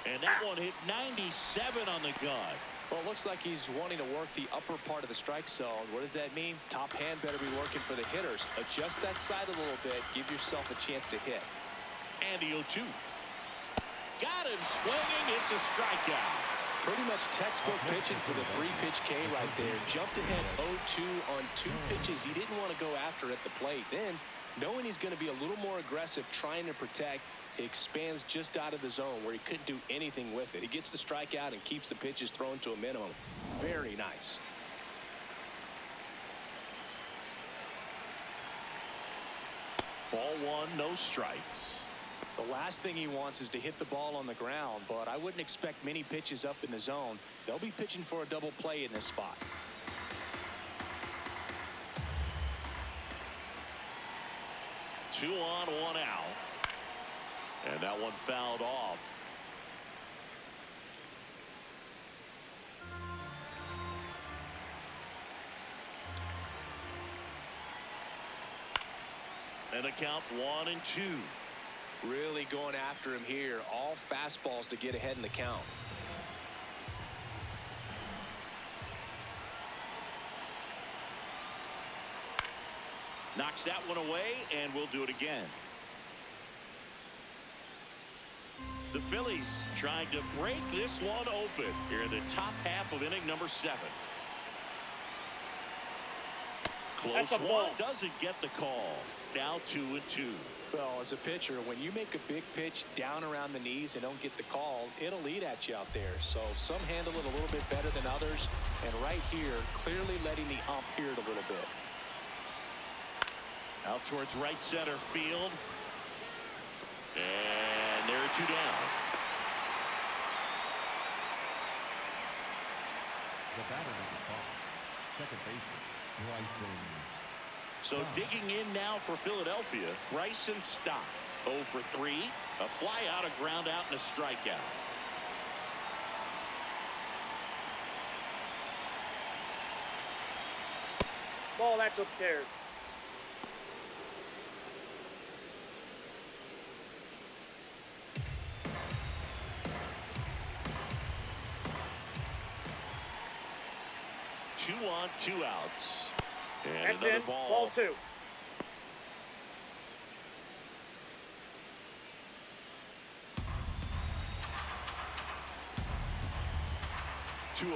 And that one hit 97 on the gun. Well, it looks like he's wanting to work the upper part of the strike zone. What does that mean? Top hand better be working for the hitters. Adjust that side a little bit. Give yourself a chance to hit. And the 0-2. Got him swinging. It's a strikeout. Pretty much textbook pitching for the 3-pitch K right there. Jumped ahead 0-2 on 2 pitches he didn't want to go after at the plate. Then, knowing he's going to be a little more aggressive trying to protect, he expands just out of the zone where he couldn't do anything with it. He gets the strikeout and keeps the pitches thrown to a minimum. Very nice. Ball 1, no strikes. The last thing he wants is to hit the ball on the ground, but I wouldn't expect many pitches up in the zone. They'll be pitching for a double play in this spot. Two on, 1 out. And that one fouled off. And a count 1-2. Really going after him here. All fastballs to get ahead in the count. Knocks that one away, and we'll do it again. The Phillies trying to break this one open here in the top half of inning number 7. Close one, doesn't get the call. Now 2-2. Well, as a pitcher, when you make a big pitch down around the knees and don't get the call, it'll eat at you out there. So some handle it a little bit better than others. And right here, clearly letting the ump hear it a little bit. Out towards right center field. And there are 2 down. The batter number 5, second baseman, Bryson So digging in now for Philadelphia, Bryson Stott. 0 for 3. A fly out, a ground out, and a strikeout. Ball, that's upstairs. Two on, 2 outs. And That's another in. ball. Ball 2. Two-0.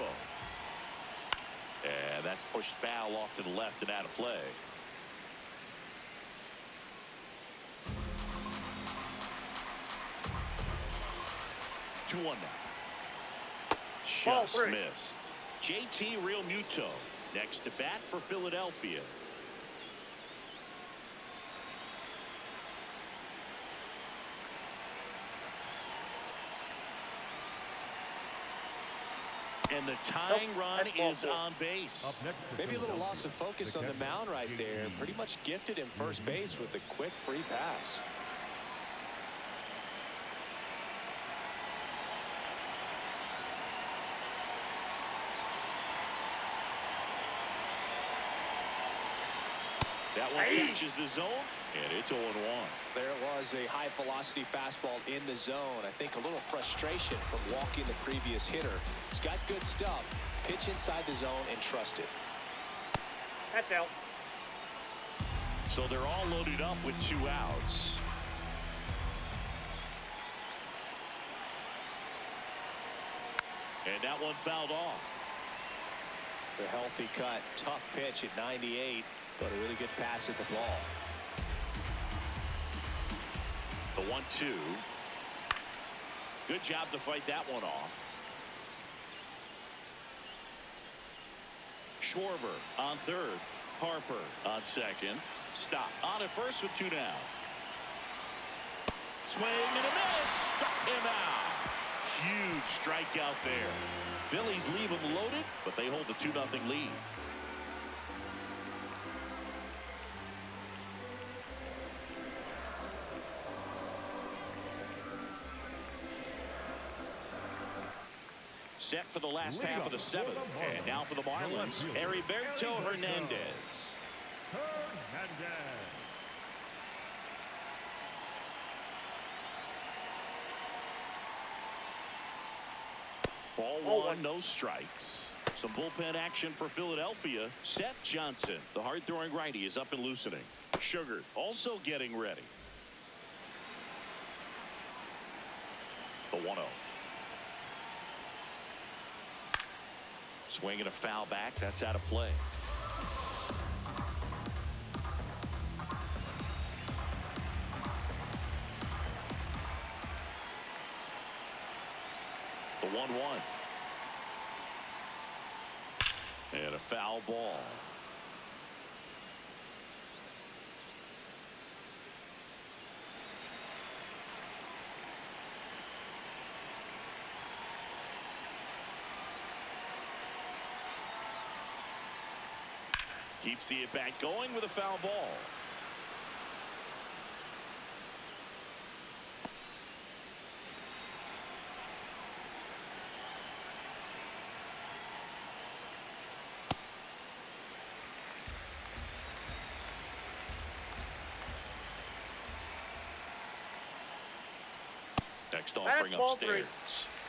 And that's pushed foul off to the left and out of play. Two-one now. Ball Just 3. missed. JT Realmuto next to bat for Philadelphia. And the tying run is on base. Maybe a little loss of focus on the mound right there. Pretty much gifted him first base with a quick free pass. That one catches the zone, and it's 0-1. There was a high velocity fastball in the zone. I think a little frustration from walking the previous hitter. He's got good stuff. Pitch inside the zone and trust it. That's out. So they're all loaded up with 2 outs. And that one fouled off. The healthy cut. Tough pitch at 98. But a really good pass at the ball. The 1-2. Good job to fight that one off. Schwarber on third. Harper on second. Stop on at first with 2 down. Swing and a miss. Struck him out. Huge strikeout there. Phillies leave them loaded, but they hold the 2-0 lead. Set for the last half of the 7th. And now for the Marlins, Heriberto Hernandez. Ball 1, no strikes. Some bullpen action for Philadelphia. Seth Johnson, the hard-throwing righty, is up and loosening. Sugar also getting ready. The 1-0. Swing and a foul back. That's out of play. The 1-1. And a foul ball. Keeps the at-bat going with a foul ball. Next offering upstairs.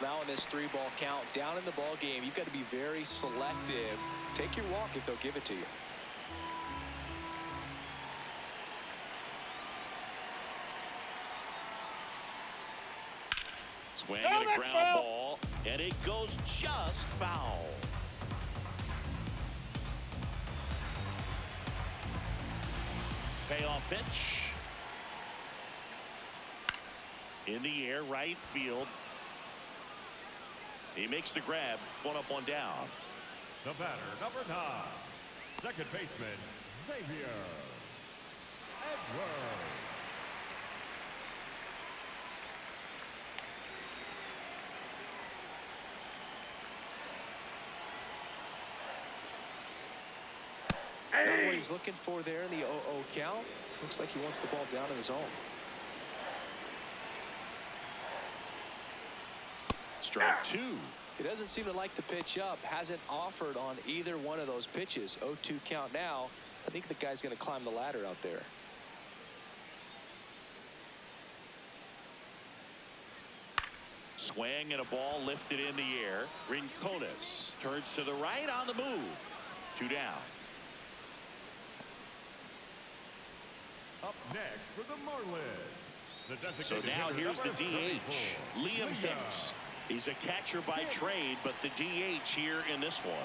Now in this 3-ball count, down in the ball game, you've got to be very selective. Take your walk if they'll give it to you. Swing and a ground ball, and it goes just foul. Payoff pitch. In the air, right field. He makes the grab. 1 up, 1 down. The batter, number 9, second baseman, Xavier Edwards. he's looking for there in the 0-0 count. Looks like he wants the ball down in the zone. Strike two. He doesn't seem to like to pitch up. Hasn't offered on either one of those pitches. 0-2 count now. I think the guy's going to climb the ladder out there. Swing and a ball lifted in the air. Rincones turns to the right on the move. 2 down. Up next for the Marlins. So now here's the DH, Liam Hicks. He's a catcher by trade, but the DH here in this one.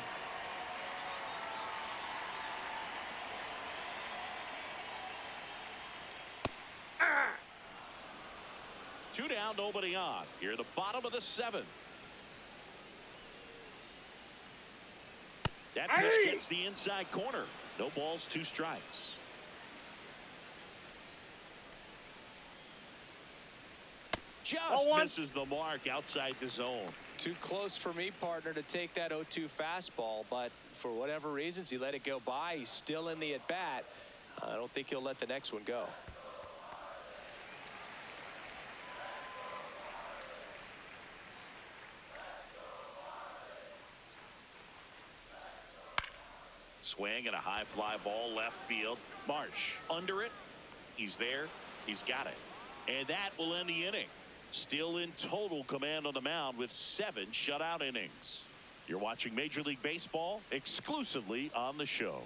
Two down, nobody on. Here, the bottom of the 7th. That pitch gets the inside corner. No balls, 2 strikes. Just misses the mark outside the zone. Too close for me, partner, to take that 0-2 fastball, but for whatever reasons, he let it go by. He's still in the at-bat. I don't think he'll let the next one go. Swing and a high fly ball left field. Marsh under it. He's there. He's got it. And that will end the inning. Still in total command on the mound with 7 shutout innings. You're watching Major League Baseball exclusively on the show.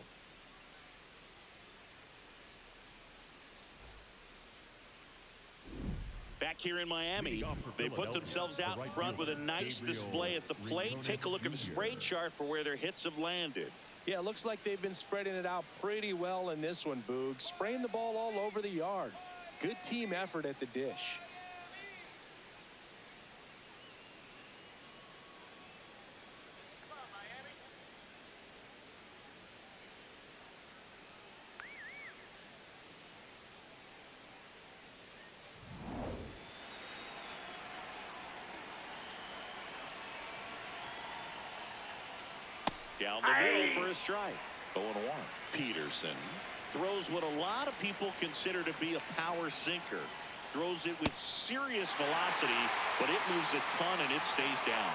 Back here in Miami, they put themselves out in front with a nice display at the plate. Take a look at the spray chart for where their hits have landed. Yeah, it looks like they've been spreading it out pretty well in this one, Boog. Spraying the ball all over the yard. Good team effort at the dish. Down the middle for a strike. 0-1. Peterson throws what a lot of people consider to be a power sinker. Throws it with serious velocity, but it moves a ton and it stays down.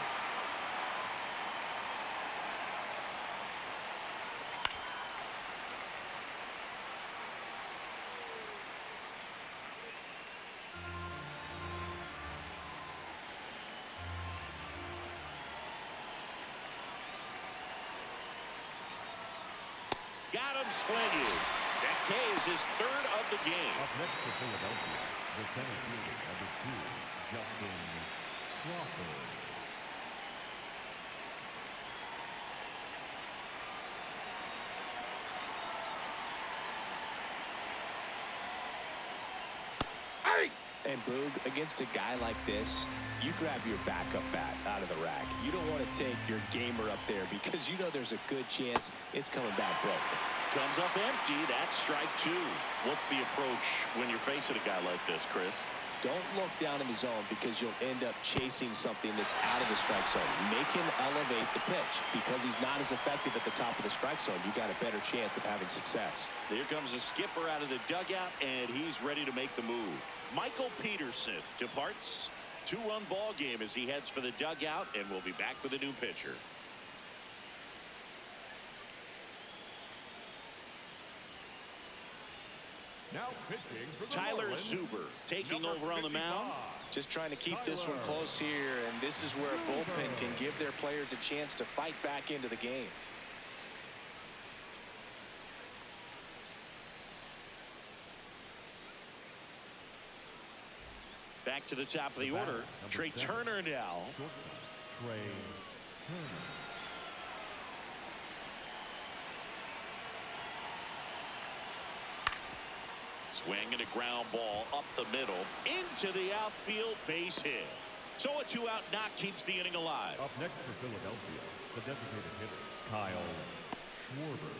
Got him swinging. That K is his 3rd of the game. Up next for Philadelphia, the center fielder, number 2, Justin Crawford. And Boog, against a guy like this, you grab your backup bat out of the rack. You don't want to take your gamer up there because you know there's a good chance it's coming back broken. Comes up empty. That's strike 2. What's the approach when you're facing a guy like this, Chris? Don't look down in the zone because you'll end up chasing something that's out of the strike zone. Make him elevate the pitch because he's not as effective at the top of the strike zone. You got a better chance of having success. Here comes a skipper out of the dugout, and he's ready to make the move. Michael Peterson departs. 2-run ball game as he heads for the dugout, and we'll be back with a new pitcher. Now pitching for the Tyler Marlins, Zuber taking number over on the mound. 55. Just trying to keep this one close here, and this is where a bullpen can give their players a chance to fight back into the game. Back to the top of the order. Trey Turner now. Trey Turner. Swing and a ground ball up the middle into the outfield, base hit. So a 2-out knock keeps the inning alive. Up next for Philadelphia, the designated hitter, Kyle Schwarber.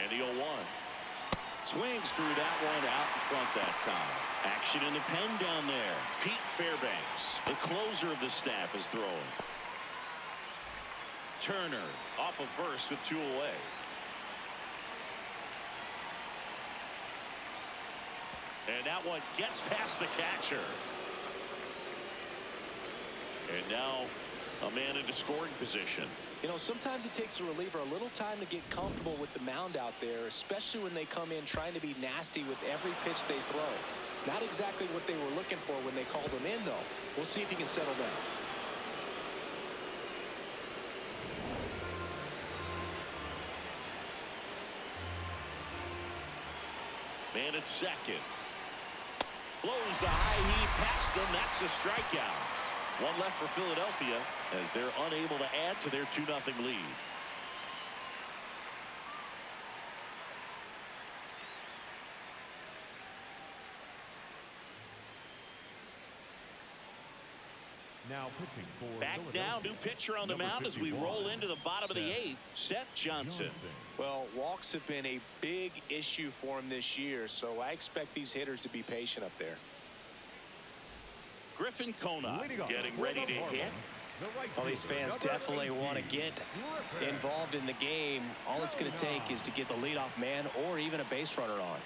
And the 0-1. Swings through that one out in front that time. Action in the pen down there. Pete Fairbanks, the closer of the staff, is throwing. Turner off of first with 2 away. And that one gets past the catcher. And now a man into scoring position. You know, sometimes it takes a reliever a little time to get comfortable with the mound out there, especially when they come in trying to be nasty with every pitch they throw. Not exactly what they were looking for when they called him in, though. We'll see if he can settle down. Man at second. Blows the high heat past them. That's a strikeout. One left for Philadelphia as they're unable to add to their 2-0 lead. Now pitching for back now, new pitcher on the mound as we roll into the bottom of the 8th. Seth Johnson. Well, walks have been a big issue for him this year, so I expect these hitters to be patient up there. Griffin Kona getting ready to hit. Well, these fans definitely want to get involved in the game. All it's going to take is to get the leadoff man or even a base runner on.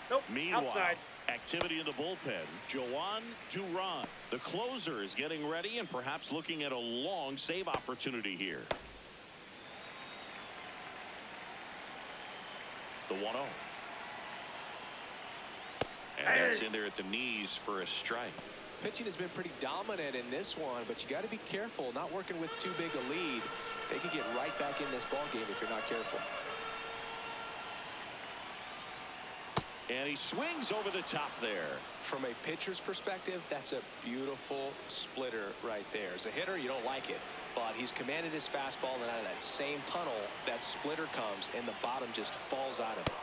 Nope. Meanwhile, Outside. activity in the bullpen. Joan Duran, the closer, is getting ready and perhaps looking at a long save opportunity here. The 1-0. And that's in there at the knees for a strike. Pitching has been pretty dominant in this one, but you got to be careful. Not working with too big a lead. They could get right back in this ball game if you're not careful. And he swings over the top there. From a pitcher's perspective, that's a beautiful splitter right there. As a hitter, you don't like it, but he's commanded his fastball, and out of that same tunnel, that splitter comes, and the bottom just falls out of it.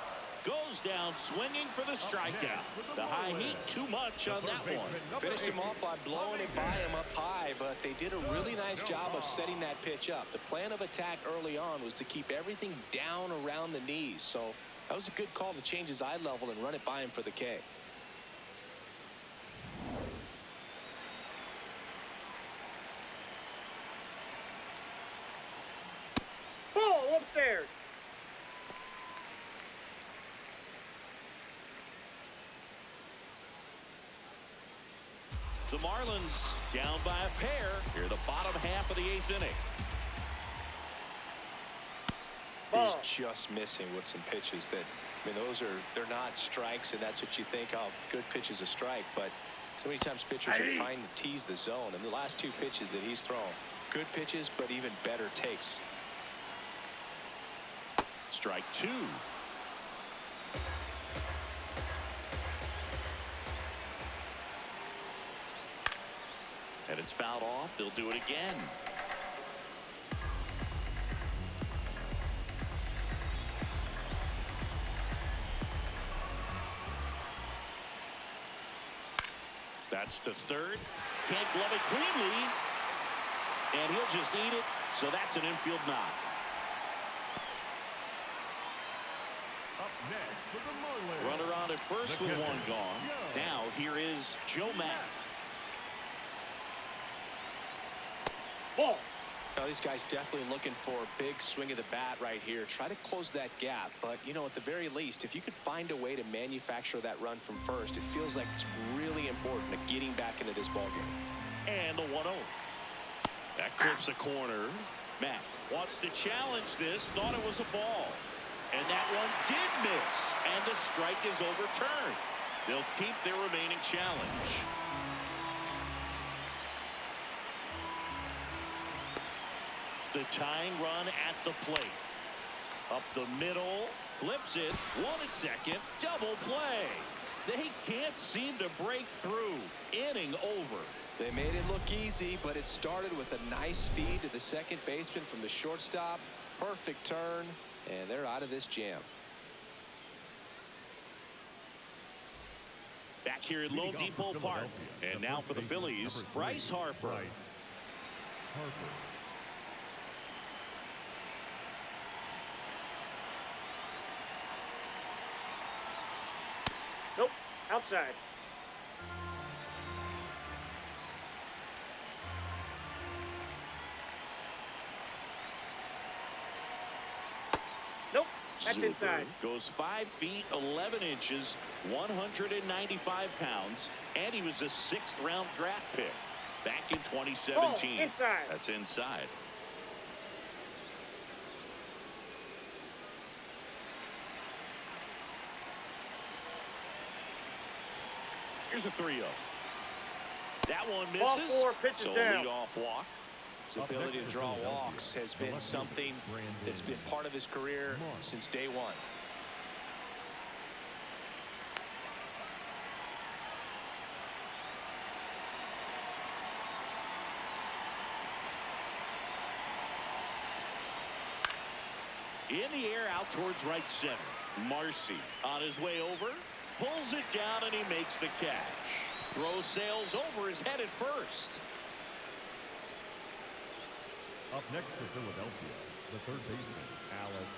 Goes down swinging for the strikeout. The high heat too much on that one. Finished him off by blowing it by him up high, but they did a really nice job of setting that pitch up. The plan of attack early on was to keep everything down around the knees, so that was a good call to change his eye level and run it by him for the K. Ball upstairs. The Marlins down by a pair here, the bottom half of the 8th inning. He's just missing with some pitches that, I mean, they're not strikes, and that's what you think, oh, good pitch is a strike, but so many times pitchers are trying to tease the zone, and the last 2 pitches that he's thrown, good pitches, but even better takes. Strike 2. And it's fouled off. They'll do it again. That's to third. Can't glove it cleanly. And he'll just eat it. So that's an infield knock. Up next for the Marlins. Runner on at first with 1 gone. Now here is Joe Mack. Ball. Now these guys definitely looking for a big swing of the bat right here. Try to close that gap, but you know, at the very least, if you could find a way to manufacture that run from first, it feels like it's really important to getting back into this ball game. And the 1-0. That clips a corner. Matt wants to challenge this. Thought it was a ball. And that one did miss. And the strike is overturned. They'll keep their remaining challenge. The tying run at the plate. Up the middle. Flips it. 1 at second. Double play. They can't seem to break through. Inning over. They made it look easy, but it started with a nice feed to the second baseman from the shortstop. Perfect turn, and they're out of this jam. Back here at Lone Depot Park. And now for the Phillies, Bryce Harper. Outside. Nope. That's Zucker inside. goes 5 feet 11 inches, 195 pounds, and he was a 6th-round draft pick back in 2017. Ball inside. That's inside. Here's a 3-0. That one Ball misses. 4, pitches So down. leadoff walk. His ability to draw walks has been something that's been part of his career since day one. In the air out towards right center. Marcy on his way over. Pulls it down and he makes the catch. Throw sails over his head at first. Up next for Philadelphia, the third baseman, Alec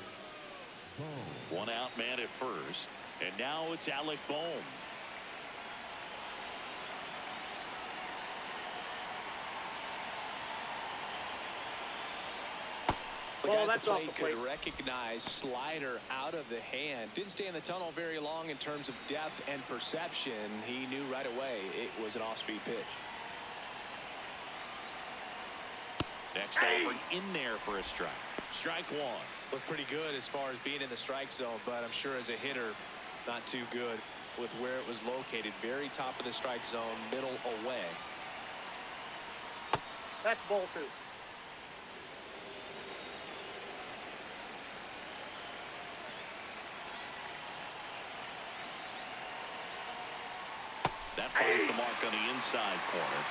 Bohm. One out man at first. And now it's Alec Bohm. The Ball, guy at that's the off plate the could plate. recognize slider out of the hand. Didn't stay in the tunnel very long in terms of depth and perception. He knew right away it was an off-speed pitch. Next offer in there for a strike. Strike one. Looked pretty good as far as being in the strike zone, but I'm sure as a hitter, not too good with where it was located. Very top of the strike zone, middle away. That's ball 2. That finds the mark on the inside corner.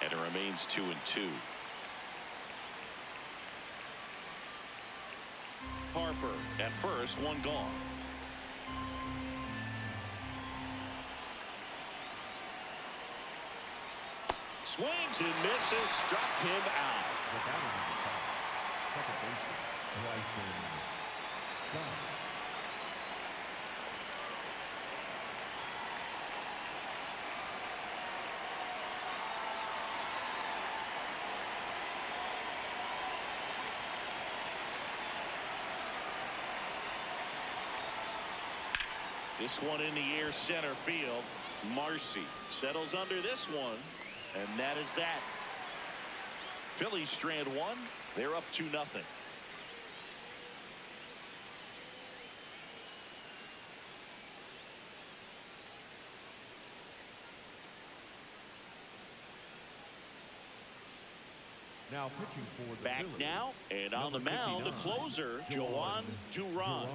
And it remains 2-2. Harper at first, one gone. Swings and misses, struck him out. The batter is the top. Second baseman, Bryson Stott. This one in the air center field. Marcy settles under this one, and that is that. Phillies strand one. They're up 2-0. Now pitching for the Back Phillies, now, and on the number mound, the 59, closer, Joan Duran.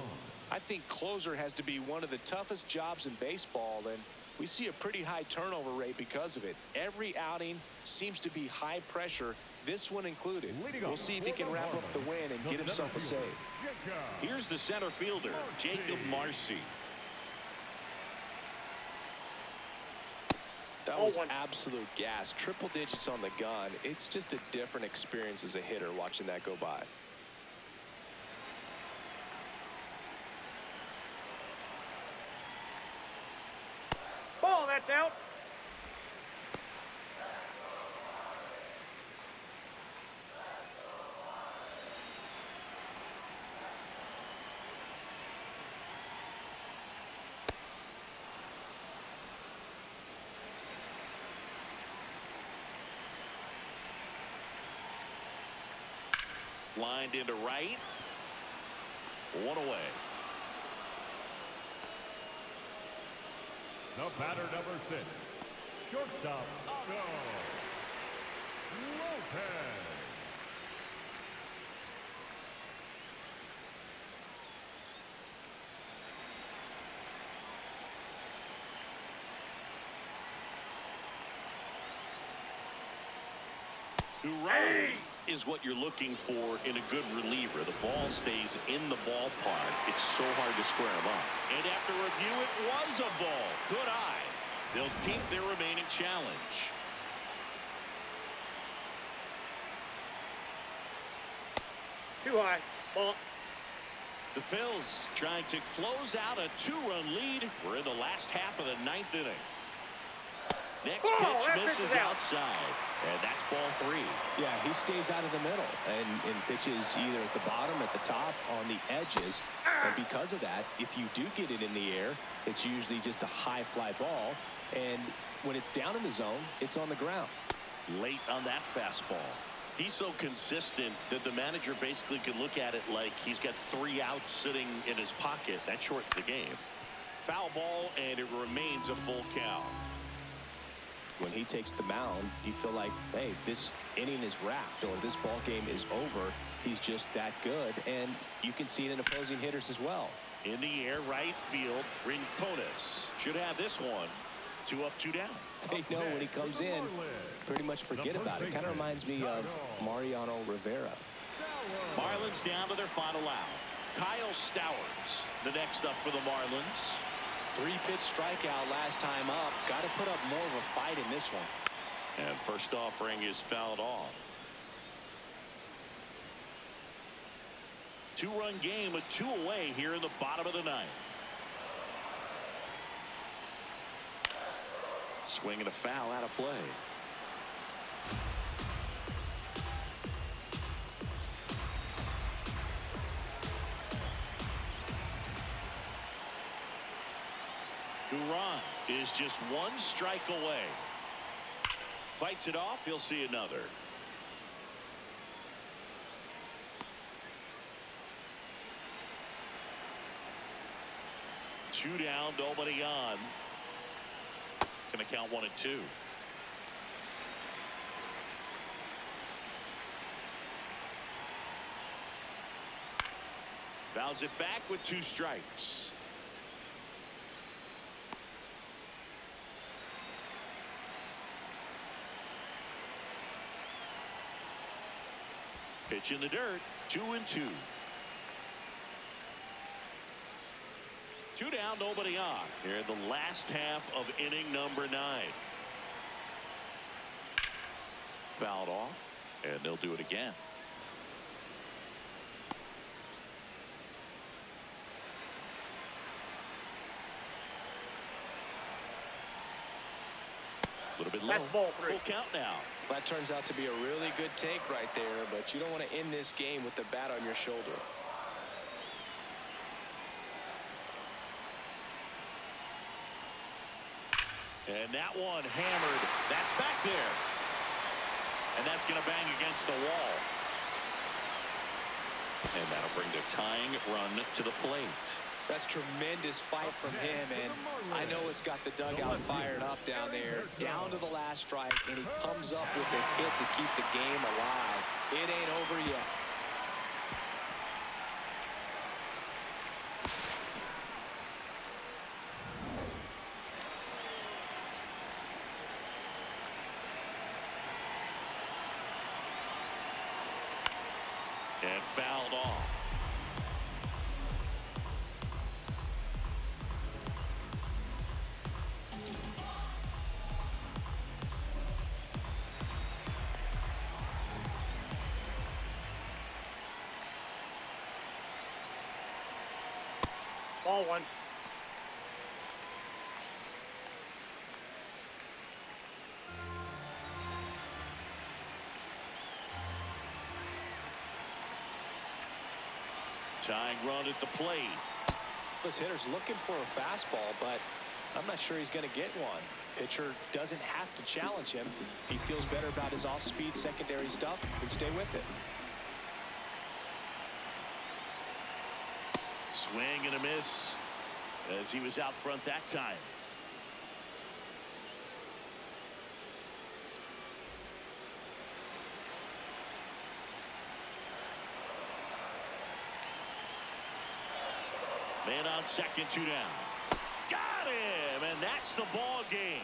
I think closer has to be one of the toughest jobs in baseball, and we see a pretty high turnover rate because of it. Every outing seems to be high pressure, this one included. We'll see if he can wrap up the win and get himself a save. Here's the center fielder, Jacob Marcy. That was absolute gas. Triple digits on the gun. It's just a different experience as a hitter watching that go by. Ball, that's out. Lined into right. One away. The batter, number 6, shortstop, Otto Lopez. Duran is what you're looking for in a good reliever. The ball stays in the ballpark. It's so hard to square him up. And after review, it was a ball. Good eye. They'll keep their remaining challenge. Too high. Ball. The Phillies trying to close out a 2-run lead. We're in the last half of the 9th inning. Next pitch misses outside, and that's ball 3. Yeah, he stays out of the middle and pitches either at the bottom, at the top, on the edges. And because of that, if you do get it in the air, it's usually just a high fly ball. And when it's down in the zone, it's on the ground. Late on that fastball. He's so consistent that the manager basically can look at it like he's got 3 outs sitting in his pocket. That shortens the game. Foul ball, and it remains a full count. When he takes the mound, you feel like, hey, this inning is wrapped or this ball game is over. He's just that good, and you can see it in opposing hitters as well. In the air, right field, Rincones should have this one. 2 up, 2 down. They know when he comes in, pretty much forget about it. Kind of reminds me of Mariano Rivera. Marlins down to their final out. Kyle Stowers, the next up for the Marlins. 3-pitch strikeout last time up. Got to put up more of a fight in this one. And first offering is fouled off. 2-run game with 2 away here in the bottom of the 9th. Swing and a foul out of play. Duran is just 1 strike away. Fights it off. He'll see another. Two down, nobody on. Going to count 1 and 2. Fouls it back with 2 strikes. Pitch in the dirt. 2 and 2. 2 down, nobody on. Here in the last half of inning number 9. Fouled off, and they'll do it again. A little bit low. That's ball 3. Full count now. That turns out to be a really good take right there, but you don't want to end this game with the bat on your shoulder. And that one hammered. That's back there. And that's going to bang against the wall. And that'll bring the tying run to the plate. That's tremendous fight from him, and I know it's got the dugout fired up down there, down to the last strike, and he comes up with a hit to keep the game alive. It ain't over yet. And fouled off. Ball 1. Tying run at the plate. This hitter's looking for a fastball, but I'm not sure he's going to get one. Pitcher doesn't have to challenge him. If he feels better about his off-speed secondary stuff, then stay with it. Swing and a miss as he was out front that time. Man on second, 2 down. Got him, and that's the ball game.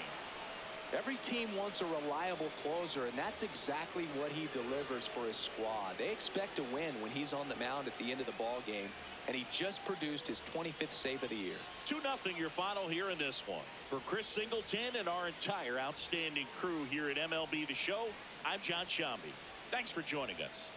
Every team wants a reliable closer, and that's exactly what he delivers for his squad. They expect to win when he's on the mound at the end of the ball game, and he just produced his 25th save of the year. 2-0 your final here in this one. For Chris Singleton and our entire outstanding crew here at MLB The Show, I'm John Shambi. Thanks for joining us.